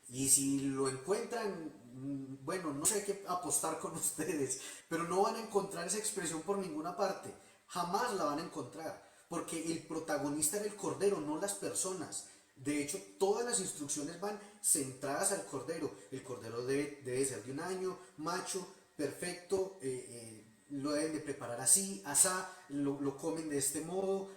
Y si lo encuentran, bueno, no sé qué apostar con ustedes, pero no van a encontrar esa expresión por ninguna parte. Jamás la van a encontrar, porque el protagonista era el cordero, no las personas. De hecho, todas las instrucciones van centradas al cordero. El cordero debe ser de un año, macho, perfecto, lo deben de preparar así, asá, lo comen de este modo.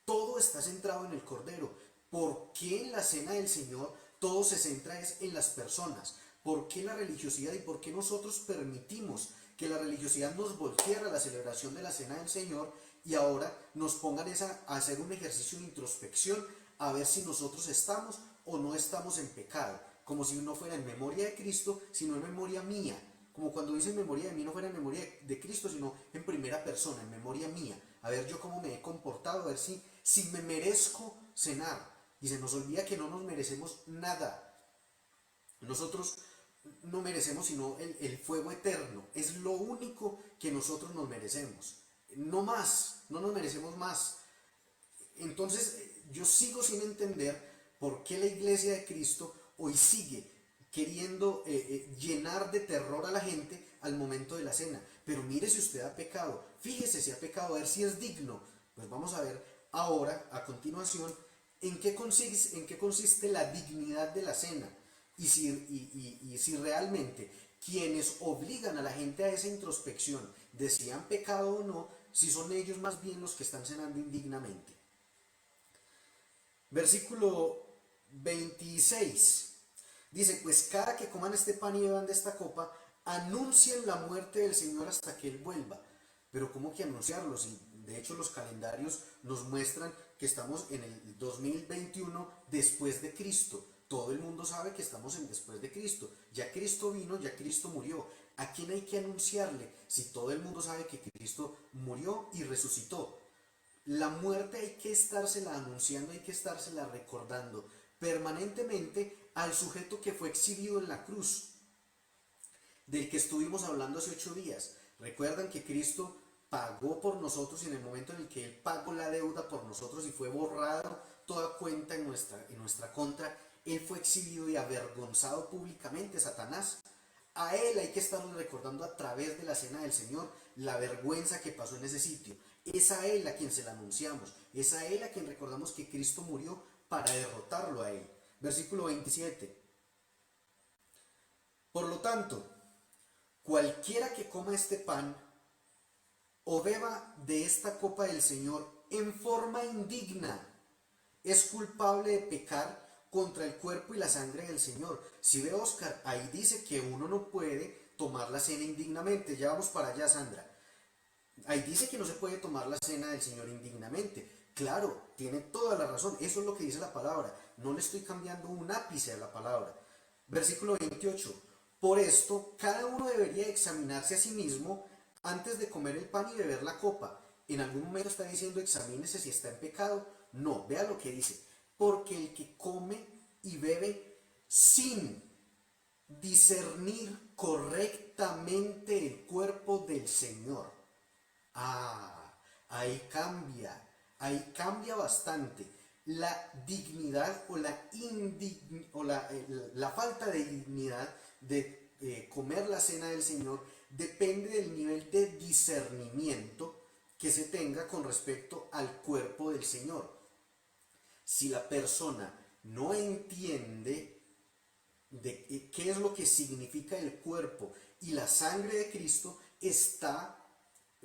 Todo está centrado en el cordero. ¿Por qué en la cena del Señor todo se centra en las personas? ¿Por qué la religiosidad y por qué nosotros permitimos que la religiosidad nos volteara a la celebración de la cena del Señor y ahora nos pongan a hacer un ejercicio de introspección a ver si nosotros estamos o no estamos en pecado? Como si no fuera en memoria de Cristo, sino en memoria mía. Como cuando dice en memoria de mí, no fuera en memoria de Cristo, sino en primera persona, en memoria mía. A ver yo cómo me he comportado, a ver si me merezco cenar. Y se nos olvida que no nos merecemos nada. Nosotros no merecemos sino el fuego eterno. Es lo único que nosotros nos merecemos. No más, no nos merecemos más. Entonces yo sigo sin entender por qué la iglesia de Cristo hoy sigue queriendo llenar de terror a la gente al momento de la cena. Pero mire si usted ha pecado, fíjese si ha pecado, a ver si es digno. Pues vamos a ver ahora, a continuación, en qué consiste la dignidad de la cena y si realmente quienes obligan a la gente a esa introspección de si han pecado o no, si son ellos más bien los que están cenando indignamente. Versículo 26 dice, pues cada que coman este pan y beban de esta copa, anuncien la muerte del Señor hasta que Él vuelva. Pero ¿cómo que anunciarlo? Si de hecho los calendarios nos muestran que estamos en el 2021 después de Cristo. Todo el mundo sabe que estamos en después de Cristo. Ya Cristo vino, ya Cristo murió. ¿A quién hay que anunciarle si todo el mundo sabe que Cristo murió y resucitó? La muerte hay que estársela anunciando, hay que estársela recordando permanentemente al sujeto que fue exhibido en la cruz, del que estuvimos hablando hace 8 días. Recuerdan que Cristo pagó por nosotros y en el momento en el que Él pagó la deuda por nosotros y fue borrado toda cuenta en nuestra contra, Él fue exhibido y avergonzado públicamente, Satanás. A Él hay que estarlo recordando a través de la cena del Señor, la vergüenza que pasó en ese sitio. Es a Él a quien se la anunciamos, es a Él a quien recordamos que Cristo murió para derrotarlo a Él. Versículo 27. Por lo tanto, cualquiera que coma este pan o beba de esta copa del Señor en forma indigna es culpable de pecar contra el cuerpo y la sangre del Señor. Si ve, Oscar, ahí dice que uno no puede tomar la cena indignamente. Ya vamos para allá, Sandra. Ahí dice que no se puede tomar la cena del Señor indignamente. Claro, tiene toda la razón. Eso es lo que dice la palabra. No le estoy cambiando un ápice a la palabra. Versículo 28. Por esto, cada uno debería examinarse a sí mismo antes de comer el pan y beber la copa. En algún momento está diciendo examínese si está en pecado. No, vea lo que dice. Porque el que come y bebe sin discernir correctamente el cuerpo del Señor. Ahí cambia bastante. La dignidad o la falta de dignidad de comer la cena del Señor depende del nivel de discernimiento que se tenga con respecto al cuerpo del Señor. Si la persona no entiende de qué es lo que significa el cuerpo y la sangre de Cristo, está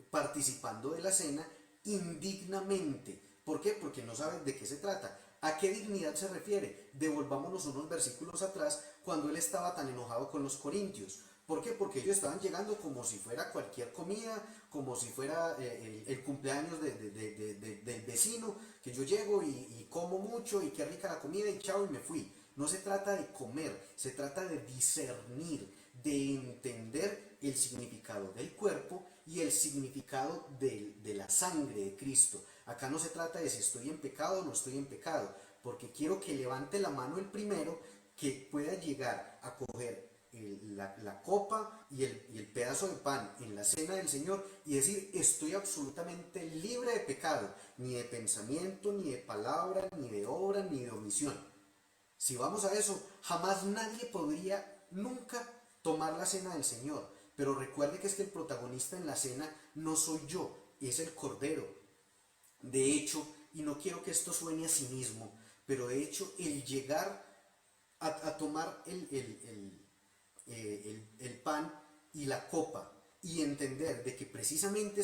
participando de la cena indignamente. ¿Por qué? Porque no saben de qué se trata. ¿A qué dignidad se refiere? Devolvámonos unos versículos atrás, cuando él estaba tan enojado con los corintios. ¿Por qué? Porque ellos estaban llegando como si fuera cualquier comida, como si fuera el cumpleaños del vecino, que yo llego y como mucho y qué rica la comida y chao y me fui. No se trata de comer, se trata de discernir, de entender el significado del cuerpo y el significado de la sangre de Cristo. Acá no se trata de si estoy en pecado o no estoy en pecado, porque quiero que levante la mano el primero que pueda llegar a coger la copa y el pedazo de pan en la cena del Señor y decir: estoy absolutamente libre de pecado, ni de pensamiento, ni de palabra, ni de obra, ni de omisión. Si vamos a eso, jamás nadie podría nunca tomar la cena del Señor. Pero recuerde que es que el protagonista en la cena no soy yo, es el Cordero. De hecho, y no quiero que esto suene a cinismo, pero de hecho el llegar a tomar el pan y la copa y entender de que precisamente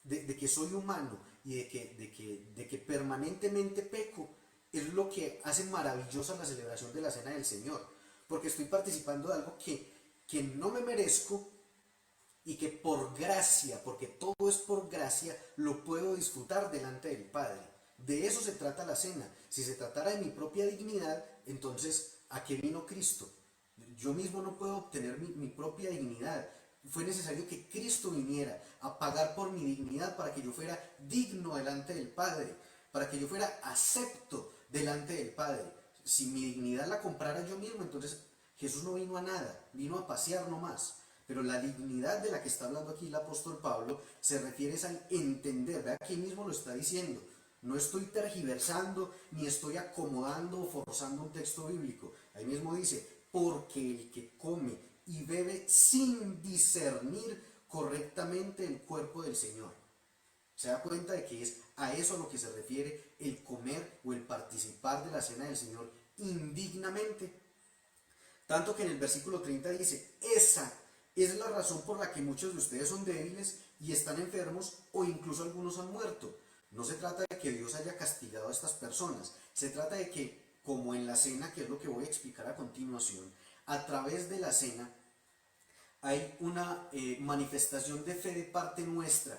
de que soy humano y de que permanentemente peco, es lo que hace maravillosa la celebración de la Cena del Señor, porque estoy participando de algo que no me merezco y que por gracia, porque todo es por gracia, lo puedo disfrutar delante del Padre. De eso se trata la cena. Si se tratara de mi propia dignidad, entonces ¿a qué vino Cristo? Yo mismo no puedo obtener mi propia dignidad. Fue necesario que Cristo viniera a pagar por mi dignidad para que yo fuera digno delante del Padre, para que yo fuera acepto delante del Padre. Si mi dignidad la comprara yo mismo, entonces Jesús no vino a nada, vino a pasear nomás. Pero la dignidad de la que está hablando aquí el apóstol Pablo se refiere al entender, ¿verdad? Aquí mismo lo está diciendo. No estoy tergiversando ni estoy acomodando o forzando un texto bíblico. Ahí mismo dice: porque el que come y bebe sin discernir correctamente el cuerpo del Señor. Se da cuenta de que es a eso a lo que se refiere el comer o el participar de la cena del Señor indignamente. Tanto que en el versículo 30 dice: esa es la razón por la que muchos de ustedes son débiles y están enfermos, o incluso algunos han muerto. No se trata de que Dios haya castigado a estas personas, se trata de que, como en la cena, que es lo que voy a explicar a continuación, a través de la cena hay una manifestación de fe de parte nuestra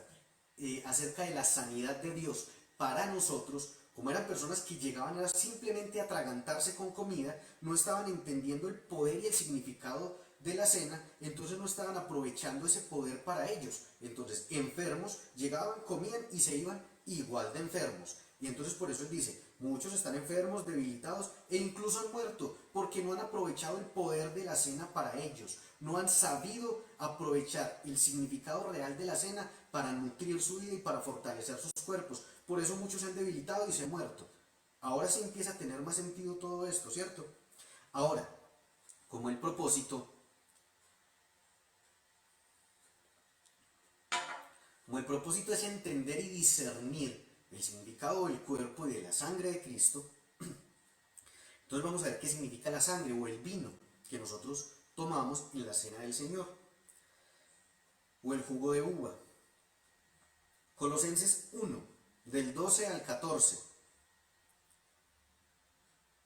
acerca de la sanidad de Dios para nosotros. Como eran personas que llegaban a simplemente atragantarse con comida, no estaban entendiendo el poder y el significado de la cena, entonces no estaban aprovechando ese poder para ellos. Entonces, enfermos llegaban, comían y se iban igual de enfermos. Y entonces por eso él dice: muchos están enfermos, debilitados e incluso han muerto porque no han aprovechado el poder de la cena para ellos. No han sabido aprovechar el significado real de la cena para nutrir su vida y para fortalecer sus cuerpos. Por eso muchos se han debilitado y se han muerto. Ahora sí empieza a tener más sentido todo esto, ¿cierto? Ahora, como el propósito, es entender y discernir el significado del cuerpo y de la sangre de Cristo, entonces vamos a ver qué significa la sangre o el vino que nosotros tomamos en la cena del Señor, o el jugo de uva. Colosenses 1, del 12 al 14.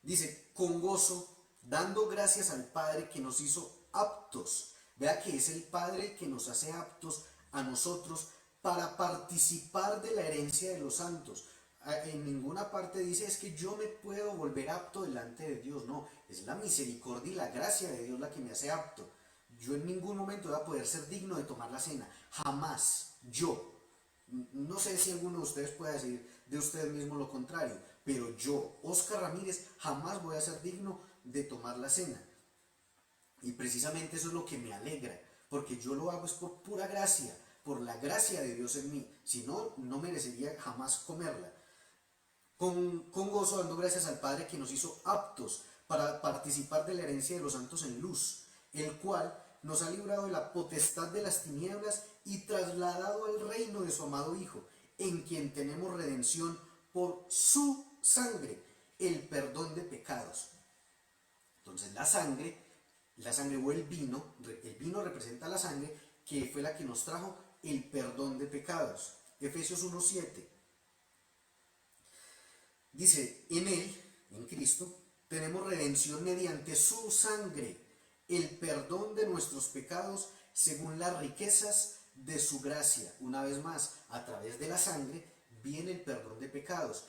Dice: con gozo, dando gracias al Padre que nos hizo aptos. Vea que es el Padre que nos hace aptos a nosotros para participar de la herencia de los santos. En ninguna parte dice: es que yo me puedo volver apto delante de Dios. No, es la misericordia y la gracia de Dios la que me hace apto. Yo en ningún momento voy a poder ser digno de tomar la cena. Jamás. Yo. No sé si alguno de ustedes puede decir de ustedes mismo lo contrario, pero yo, Oscar Ramírez, jamás voy a ser digno de tomar la cena. Y precisamente eso es lo que me alegra, porque yo lo hago es por pura gracia, por la gracia de Dios en mí. Si no, no merecería jamás comerla. Con gozo, dando gracias al Padre que nos hizo aptos para participar de la herencia de los santos en luz. el cual nos ha librado de la potestad de las tinieblas y trasladado al reino de su amado Hijo, en quien tenemos redención por su sangre, el perdón de pecados. Entonces la sangre o el vino representa la sangre que fue la que nos trajo el perdón de pecados. Efesios 1:7 dice, en él, en Cristo, tenemos redención mediante su sangre, el perdón de nuestros pecados según las riquezas de su gracia. Una vez más, a través de la sangre viene el perdón de pecados,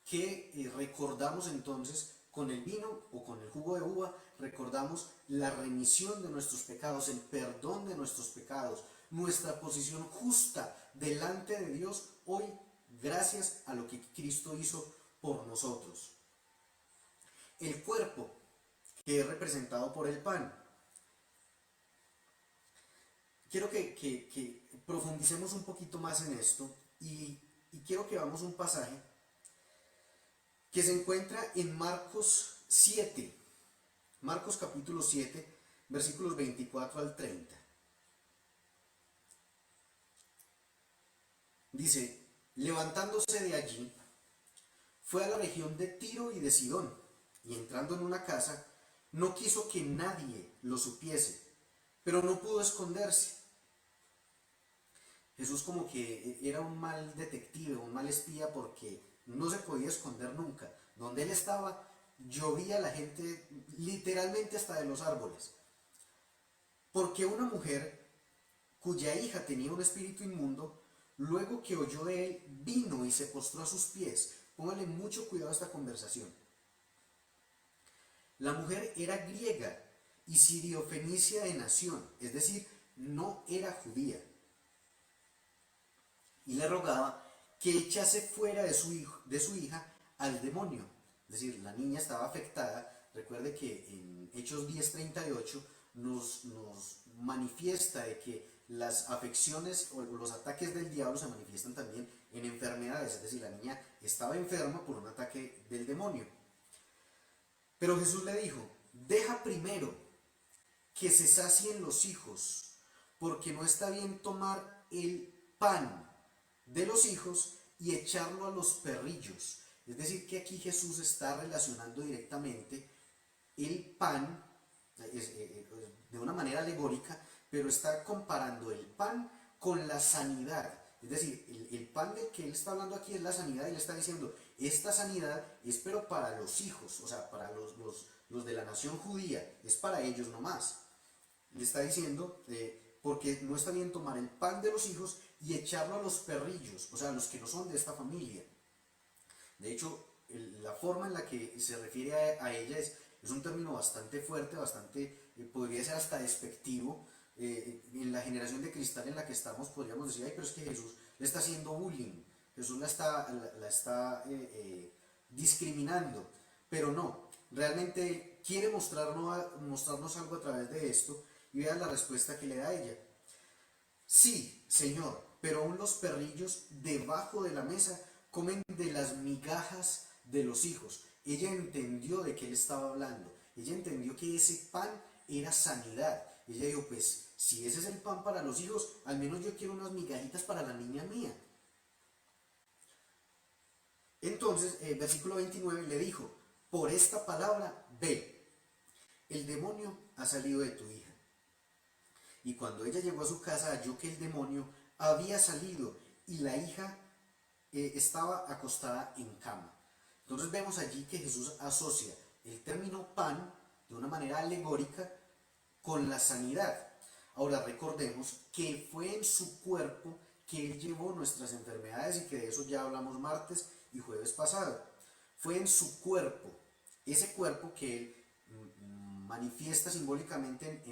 que recordamos entonces con el vino o con el jugo de uva, recordamos la remisión de nuestros pecados, el perdón de nuestros pecados, nuestra posición justa delante de Dios hoy, gracias a lo que Cristo hizo por nosotros. El cuerpo, que es representado por el pan. Quiero que profundicemos un poquito más en esto y quiero que vamos a un pasaje que se encuentra en Marcos 7, Marcos capítulo 7, versículos 24 al 30. Dice, levantándose de allí, fue a la región de Tiro y de Sidón, y entrando en una casa, no quiso que nadie lo supiese, pero no pudo esconderse. Jesús como que era un mal detective, un mal espía, porque no se podía esconder nunca. Donde él estaba, llovía la gente literalmente hasta de los árboles. Porque una mujer cuya hija tenía un espíritu inmundo, luego que oyó de él, vino y se postró a sus pies. Póngale mucho cuidado a esta conversación. La mujer era griega y siriofenicia de nación, es decir, no era judía. Y le rogaba que echase fuera de su hija al demonio. Es decir, la niña estaba afectada. Recuerde que en Hechos 10:38 nos manifiesta de que las afecciones o los ataques del diablo se manifiestan también en enfermedades. Es decir, la niña estaba enferma por un ataque del demonio. Pero Jesús le dijo, deja primero que se sacien los hijos, porque no está bien tomar el pan de los hijos y echarlo a los perrillos. Es decir, que aquí Jesús está relacionando directamente el pan, de una manera alegórica, pero está comparando el pan con la sanidad. Es decir, el pan del que él está hablando aquí es la sanidad, y le está diciendo, esta sanidad es pero para los hijos, o sea, para los de la nación judía, es para ellos nomás. Le está diciendo, porque no está bien tomar el pan de los hijos y echarlo a los perrillos, o sea, a los que no son de esta familia. De hecho, la forma en la que se refiere a ella es un término bastante fuerte, bastante, podría ser hasta despectivo. En la generación de cristal en la que estamos podríamos decir, ay, pero es que Jesús le está haciendo bullying, Jesús la está discriminando, pero no, realmente quiere mostrarnos algo a través de esto, y vea la respuesta que le da ella. Sí, Señor, pero aún los perrillos debajo de la mesa comen de las migajas de los hijos. Ella entendió de qué él estaba hablando. Ella entendió que ese pan era sanidad. Ella dijo, pues, si ese es el pan para los hijos, al menos yo quiero unas migajitas para la niña mía. Entonces, versículo 29 le dijo, por esta palabra, ve, el demonio ha salido de tu hija. Y cuando ella llegó a su casa, halló que el demonio había salido y la hija estaba acostada en cama. Entonces vemos allí que Jesús asocia el término pan de una manera alegórica con la sanidad. Ahora recordemos que fue en su cuerpo que Él llevó nuestras enfermedades, y que de eso ya hablamos martes y jueves pasado. Fue en su cuerpo, ese cuerpo que Él manifiesta simbólicamente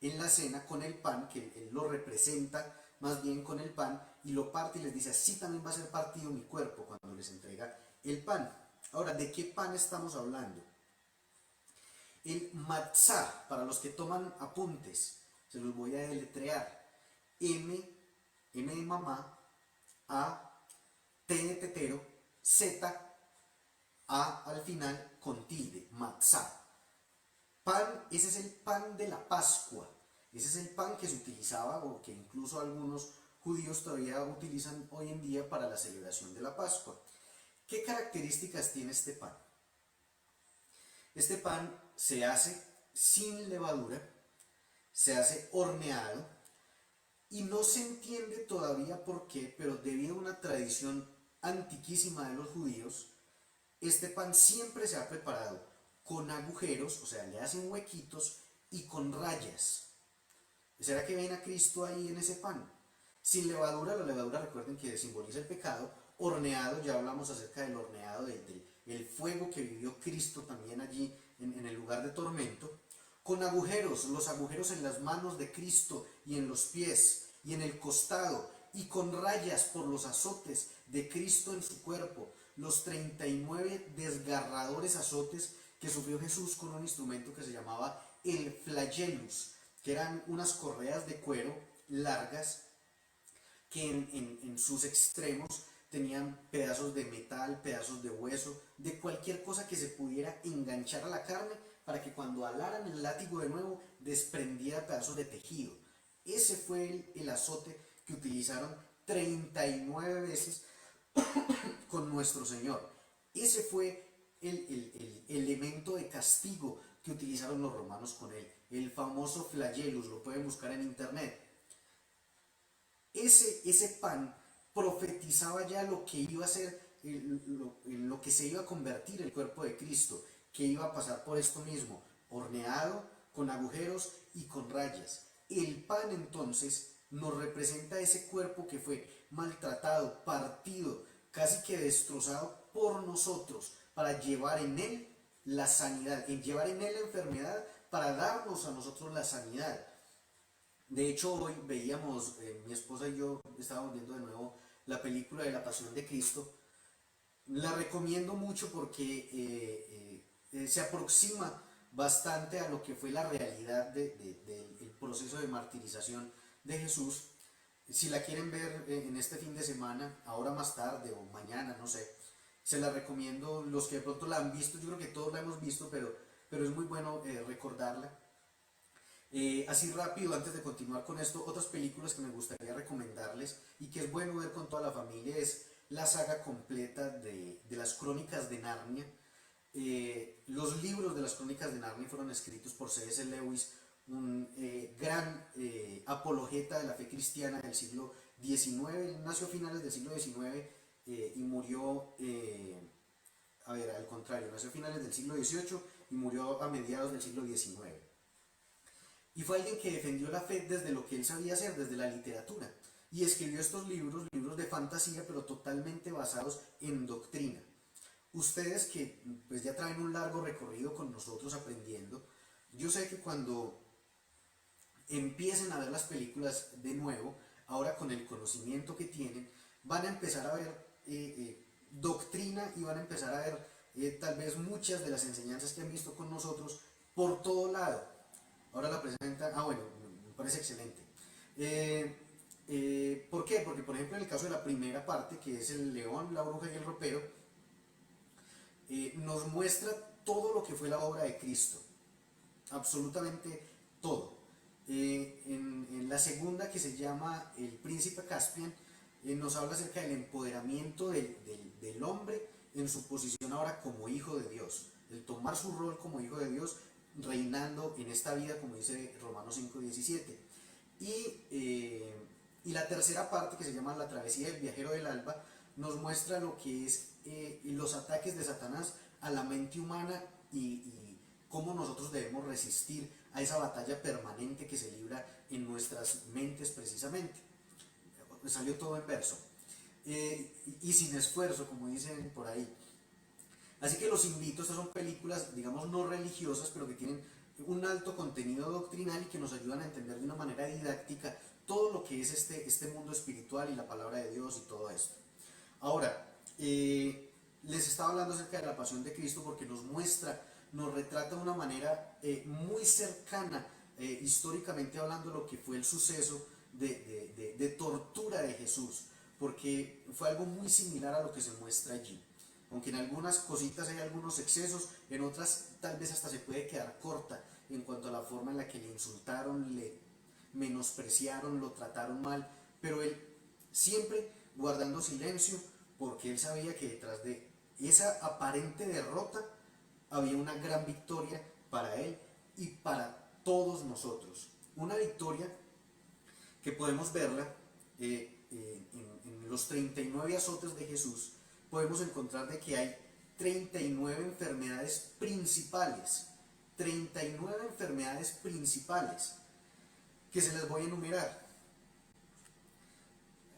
en la cena con el pan, que Él lo representa más bien con el pan, y lo parte y les dice, así también va a ser partido mi cuerpo, cuando les entrega el pan. Ahora, ¿de qué pan estamos hablando? El matzá, para los que toman apuntes, se los voy a deletrear. M de mamá, A, T de tetero, Z, A al final con tilde, matzá. Pan, ese es el pan de la Pascua. Ese es el pan que se utilizaba o que incluso algunos judíos todavía utilizan hoy en día para la celebración de la Pascua. ¿Qué características tiene este pan? Este pan se hace sin levadura, se hace horneado y no se entiende todavía por qué, pero debido a una tradición antiquísima de los judíos, este pan siempre se ha preparado con agujeros, o sea, le hacen huequitos y con rayas. ¿Será que ven a Cristo ahí en ese pan? Sin levadura, la levadura recuerden que simboliza el pecado. Horneado, ya hablamos acerca del horneado, del fuego que vivió Cristo también allí en el lugar de tormento. Con agujeros, los agujeros en las manos de Cristo y en los pies y en el costado, y con rayas por los azotes de Cristo en su cuerpo, los 39 desgarradores azotes que sufrió Jesús con un instrumento que se llamaba el flagellus, que eran unas correas de cuero largas que en sus extremos tenían pedazos de metal, pedazos de hueso, de cualquier cosa que se pudiera enganchar a la carne para que cuando alaran el látigo de nuevo desprendiera pedazos de tejido. Ese fue el azote que utilizaron 39 veces con nuestro Señor. Ese fue el elemento de castigo que utilizaron los romanos con él. El famoso flagellus, lo pueden buscar en internet. Ese pan profetizaba ya lo que iba a ser, lo que se iba a convertir el cuerpo de Cristo, que iba a pasar por esto mismo, horneado, con agujeros y con rayas. El pan entonces nos representa ese cuerpo que fue maltratado, partido, casi que destrozado por nosotros, para llevar en él la sanidad, en llevar en él la enfermedad, para darnos a nosotros la sanidad. De hecho, hoy veíamos, mi esposa y yo estábamos viendo de nuevo la película de la Pasión de Cristo. La recomiendo mucho porque se aproxima bastante a lo que fue la realidad del proceso de martirización de Jesús. Si la quieren ver en este fin de semana, ahora más tarde o mañana, no sé, se la recomiendo. Los que de pronto la han visto, yo creo que todos la hemos visto, pero es muy bueno recordarla. Así rápido, antes de continuar con esto, otras películas que me gustaría recomendarles y que es bueno ver con toda la familia es la saga completa de las Crónicas de Narnia. Los libros de las Crónicas de Narnia fueron escritos por C.S. Lewis, un gran apologeta de la fe cristiana del siglo XIX. Él nació a finales del siglo XIX y murió, al contrario, nació a finales del siglo XVIII y murió a mediados del siglo XIX. Y fue alguien que defendió la fe desde lo que él sabía hacer, desde la literatura. Y escribió estos libros, libros de fantasía, pero totalmente basados en doctrina. Ustedes que pues ya traen un largo recorrido con nosotros aprendiendo, yo sé que cuando empiecen a ver las películas de nuevo, ahora con el conocimiento que tienen, van a empezar a ver doctrina y van a empezar a ver tal vez muchas de las enseñanzas que han visto con nosotros por todo lado. Ahora la presenta, bueno, me parece excelente. ¿Por qué? Porque por ejemplo en el caso de la primera parte, que es el león, la bruja y el ropero, nos muestra todo lo que fue la obra de Cristo, absolutamente todo. En la segunda, que se llama El Príncipe Caspian, nos habla acerca del empoderamiento del hombre en su posición ahora como hijo de Dios, el tomar su rol como hijo de Dios, reinando en esta vida, como dice Romanos 5:17. Y la tercera parte, que se llama La travesía del viajero del alba, nos muestra lo que es los ataques de Satanás a la mente humana y cómo nosotros debemos resistir a esa batalla permanente que se libra en nuestras mentes precisamente. Salió todo en verso. Y sin esfuerzo, como dicen por ahí. Así que los invito, estas son películas, digamos, no religiosas, pero que tienen un alto contenido doctrinal y que nos ayudan a entender de una manera didáctica todo lo que es este mundo espiritual y la palabra de Dios y todo esto. Ahora, les estaba hablando acerca de la pasión de Cristo porque nos muestra, nos retrata de una manera muy cercana, históricamente hablando, lo que fue el suceso de tortura de Jesús, porque fue algo muy similar a lo que se muestra allí. Aunque en algunas cositas hay algunos excesos, en otras tal vez hasta se puede quedar corta en cuanto a la forma en la que le insultaron, le menospreciaron, lo trataron mal, pero él siempre guardando silencio, porque él sabía que detrás de esa aparente derrota había una gran victoria para él y para todos nosotros. Una victoria que podemos verla en los 39 azotes de Jesús. Podemos encontrar de que hay 39 enfermedades principales, 39 enfermedades principales que se las voy a enumerar.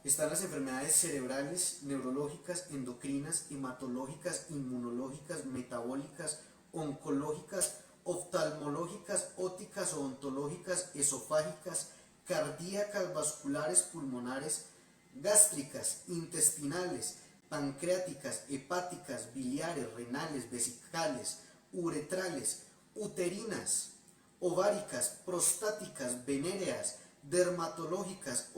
Están las enfermedades cerebrales, neurológicas, endocrinas, hematológicas, inmunológicas, metabólicas, oncológicas, oftalmológicas, ópticas, odontológicas, esofágicas, cardíacas, vasculares, pulmonares, gástricas, intestinales, pancreáticas, hepáticas, biliares, renales, vesicales, uretrales, uterinas, ováricas, prostáticas, venéreas, dermatológicas,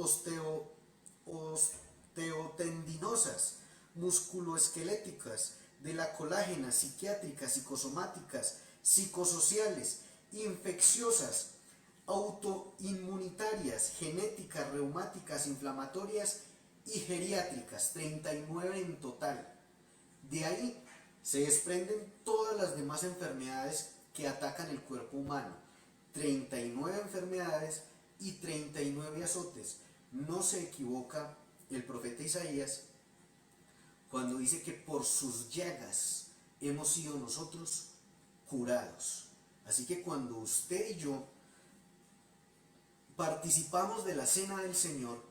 osteotendinosas, musculoesqueléticas, de la colágena, psiquiátricas, psicosomáticas, psicosociales, infecciosas, autoinmunitarias, genéticas, reumáticas, inflamatorias y geriátricas, 39 en total. De ahí se desprenden todas las demás enfermedades que atacan el cuerpo humano. 39 enfermedades y 39 azotes. No se equivoca el profeta Isaías cuando dice que por sus llagas hemos sido nosotros curados. Así que cuando usted y yo participamos de la cena del Señor,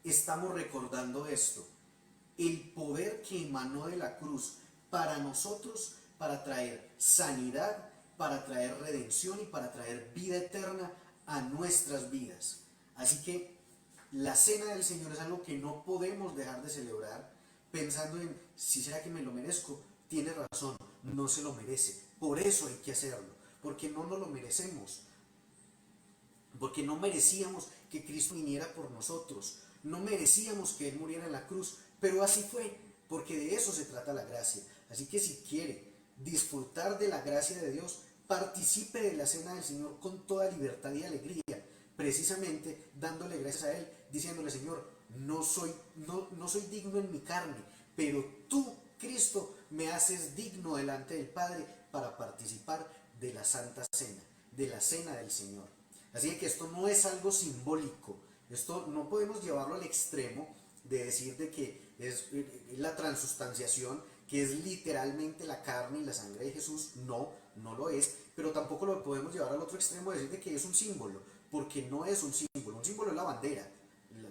estamos recordando esto, el poder que emanó de la cruz para nosotros, para traer sanidad, para traer redención y para traer vida eterna a nuestras vidas. Así que la cena del Señor es algo que no podemos dejar de celebrar pensando en si será que me lo merezco. Tiene razón, no se lo merece. Por eso hay que hacerlo, porque no nos lo merecemos, porque no merecíamos que Cristo viniera por nosotros, no merecíamos que Él muriera en la cruz, pero así fue, porque de eso se trata la gracia. Así que si quiere disfrutar de la gracia de Dios, participe de la cena del Señor con toda libertad y alegría, precisamente dándole gracias a Él, diciéndole: Señor, no soy digno en mi carne, pero tú, Cristo, me haces digno delante del Padre para participar de la Santa Cena, de la cena del Señor. Así que esto no es algo simbólico, esto no podemos llevarlo al extremo de decir de que es la transustanciación, que es literalmente la carne y la sangre de Jesús. No, no lo es, pero tampoco lo podemos llevar al otro extremo de decir de que es un símbolo, porque no es un símbolo es la bandera.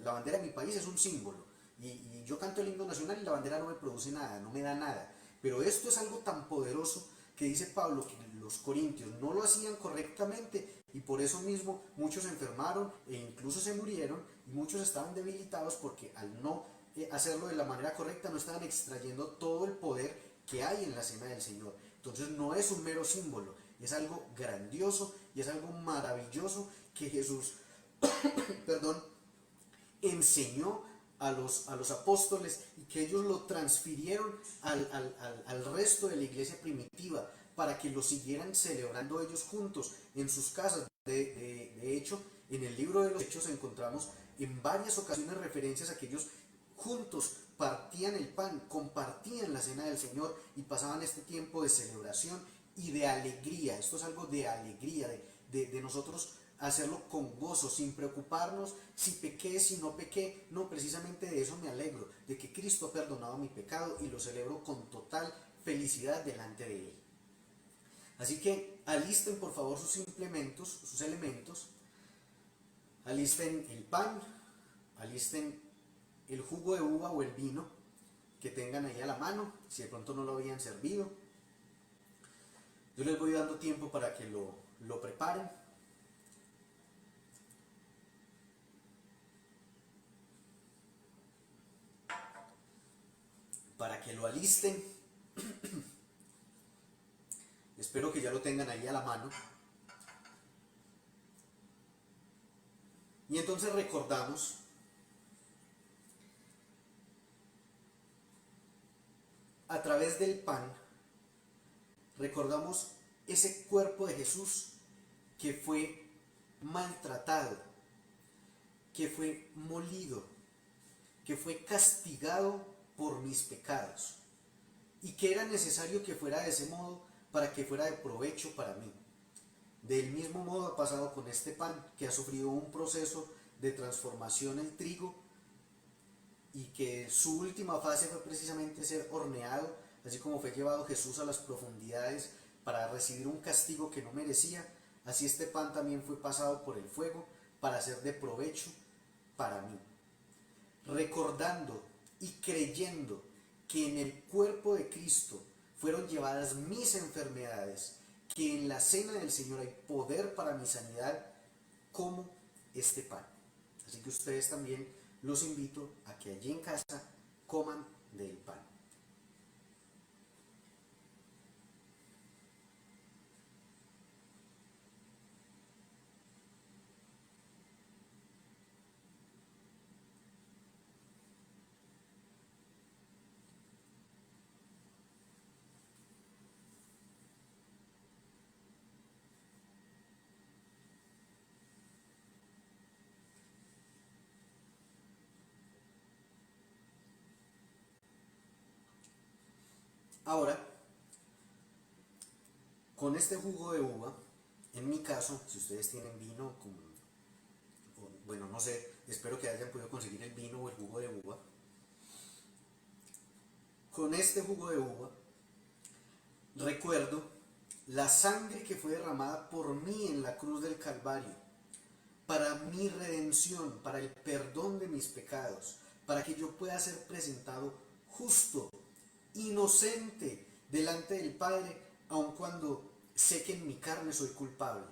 La bandera de mi país es un símbolo, y yo canto el himno nacional y la bandera no me produce nada, no me da nada, pero esto es algo tan poderoso que dice Pablo que los corintios no lo hacían correctamente y por eso mismo muchos se enfermaron e incluso se murieron, y muchos estaban debilitados porque al no hacerlo de la manera correcta no estaban extrayendo todo el poder que hay en la cena del Señor. Entonces no es un mero símbolo, es algo grandioso y es algo maravilloso que Jesús perdón, enseñó a los apóstoles y que ellos lo transfirieron al resto de la iglesia primitiva para que lo siguieran celebrando ellos juntos en sus casas. De hecho, en el libro de los Hechos encontramos en varias ocasiones referencias a que ellos juntos partían el pan, compartían la cena del Señor y pasaban este tiempo de celebración y de alegría. Esto es algo de alegría, de nosotros hacerlo con gozo, sin preocuparnos si pequé, si no pequé. No, precisamente de eso me alegro, de que Cristo ha perdonado mi pecado y lo celebro con total felicidad delante de Él. Así que alisten por favor sus implementos, sus elementos, alisten el pan, alisten el jugo de uva o el vino que tengan ahí a la mano, si de pronto no lo habían servido. Yo les voy dando tiempo para que lo preparen. Para que lo alisten. Espero que ya lo tengan ahí a la mano. Y entonces recordamos a través del pan, recordamos ese cuerpo de Jesús que fue maltratado, que fue molido, que fue castigado por mis pecados y que era necesario que fuera de ese modo para que fuera de provecho para mí. Del mismo modo ha pasado con este pan que ha sufrido un proceso de transformación en trigo y que su última fase fue precisamente ser horneado, así como fue llevado Jesús a las profundidades para recibir un castigo que no merecía, así este pan también fue pasado por el fuego para ser de provecho para mí. Recordando y creyendo que en el cuerpo de Cristo fueron llevadas mis enfermedades, que en la cena del Señor hay poder para mi sanidad, como este pan. Así que ustedes también los invito a que allí en casa coman del pan. Ahora, con este jugo de uva, en mi caso, si ustedes tienen vino, bueno, no sé, espero que hayan podido conseguir el vino o el jugo de uva. Con este jugo de uva, recuerdo la sangre que fue derramada por mí en la cruz del Calvario, para mi redención, para el perdón de mis pecados, para que yo pueda ser presentado justo, inocente delante del Padre, aun cuando sé que en mi carne soy culpable.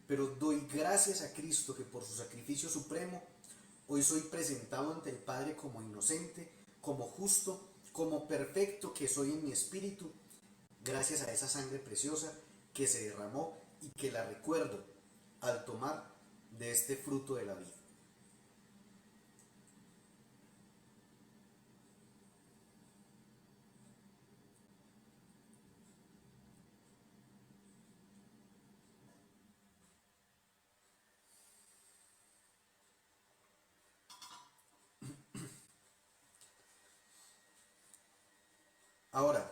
Pero doy gracias a Cristo que por su sacrificio supremo hoy soy presentado ante el Padre como inocente, como justo, como perfecto que soy en mi espíritu, gracias a esa sangre preciosa que se derramó y que la recuerdo al tomar de este fruto de la vida. Ahora,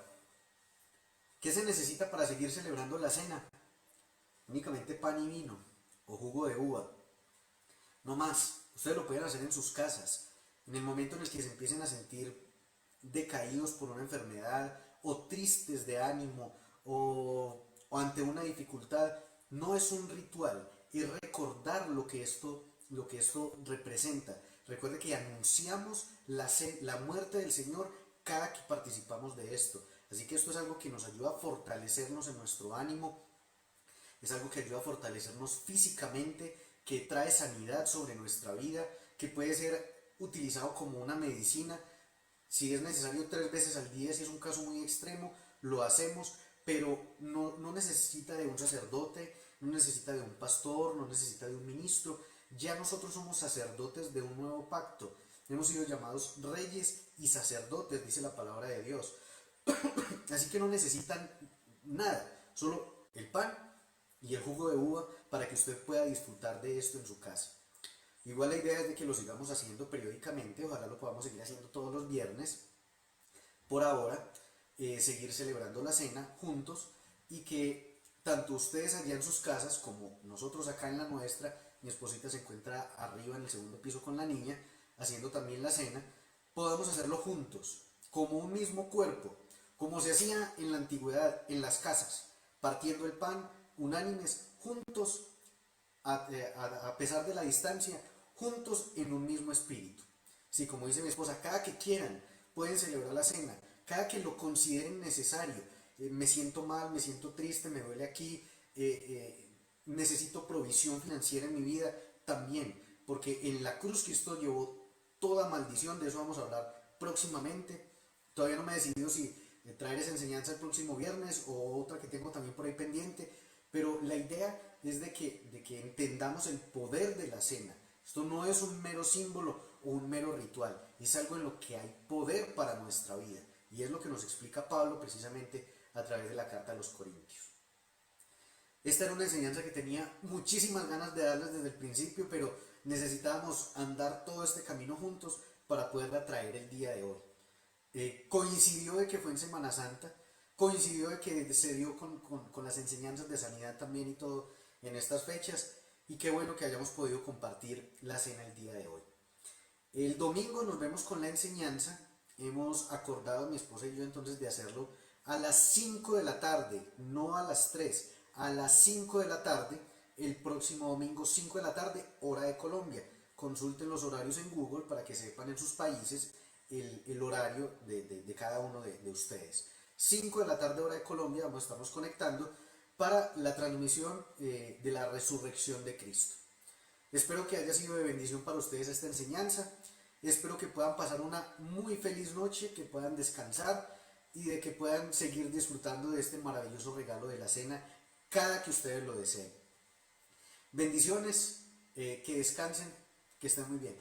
¿qué se necesita para seguir celebrando la cena? Únicamente pan y vino o jugo de uva. No más. Ustedes lo pueden hacer en sus casas. En el momento en el que se empiecen a sentir decaídos por una enfermedad o tristes de ánimo o ante una dificultad, no es un ritual, es recordar lo que esto representa. Recuerde que anunciamos la muerte del Señor cada que participamos de esto. Así que esto es algo que nos ayuda a fortalecernos en nuestro ánimo, es algo que ayuda a fortalecernos físicamente, que trae sanidad sobre nuestra vida, que puede ser utilizado como una medicina. Si es necesario 3 veces al día, si es un caso muy extremo, lo hacemos, pero no necesita de un sacerdote, no necesita de un pastor, no necesita de un ministro. Ya nosotros somos sacerdotes de un nuevo pacto. Hemos sido llamados reyes y sacerdotes, dice la palabra de Dios. Así que no necesitan nada, solo el pan y el jugo de uva para que usted pueda disfrutar de esto en su casa. Igual la idea es de que lo sigamos haciendo periódicamente, ojalá lo podamos seguir haciendo todos los viernes. Por ahora, seguir celebrando la cena juntos y que tanto ustedes allá en sus casas como nosotros acá en la nuestra, mi esposita se encuentra arriba en el segundo piso con la niña, haciendo también la cena, podamos hacerlo juntos, como un mismo cuerpo, como se hacía en la antigüedad en las casas, partiendo el pan, unánimes, juntos, a pesar de la distancia, juntos en un mismo espíritu. Sí, como dice mi esposa, cada que quieran pueden celebrar la cena, cada que lo consideren necesario. Me siento mal, me siento triste, me duele aquí, necesito provisión financiera en mi vida también, porque en la cruz Cristo llevó toda maldición, de eso vamos a hablar próximamente. Todavía no me he decidido si traer esa enseñanza el próximo viernes o otra que tengo también por ahí pendiente, pero la idea es de que entendamos el poder de la cena. Esto no es un mero símbolo o un mero ritual, es algo en lo que hay poder para nuestra vida y es lo que nos explica Pablo precisamente a través de la carta a los Corintios. Esta era una enseñanza que tenía muchísimas ganas de darles desde el principio, pero necesitábamos andar todo este camino juntos para poderla traer el día de hoy. Coincidió de que fue en Semana Santa, coincidió de que se dio con las enseñanzas de sanidad también y todo en estas fechas, y qué bueno que hayamos podido compartir la cena el día de hoy. El domingo nos vemos con la enseñanza. Hemos acordado mi esposa y yo entonces de hacerlo a las 5 de la tarde, no a las 3, a las 5 de la tarde, el próximo domingo 5 de la tarde, hora de Colombia. Consulten los horarios en Google para que sepan en sus países el horario de cada uno de ustedes. 5 de la tarde, hora de Colombia, vamos a estarnos conectando para la transmisión de la resurrección de Cristo. Espero que haya sido de bendición para ustedes esta enseñanza. Espero que puedan pasar una muy feliz noche, que puedan descansar y de que puedan seguir disfrutando de este maravilloso regalo de la cena cada que ustedes lo deseen. Bendiciones, que descansen, que estén muy bien.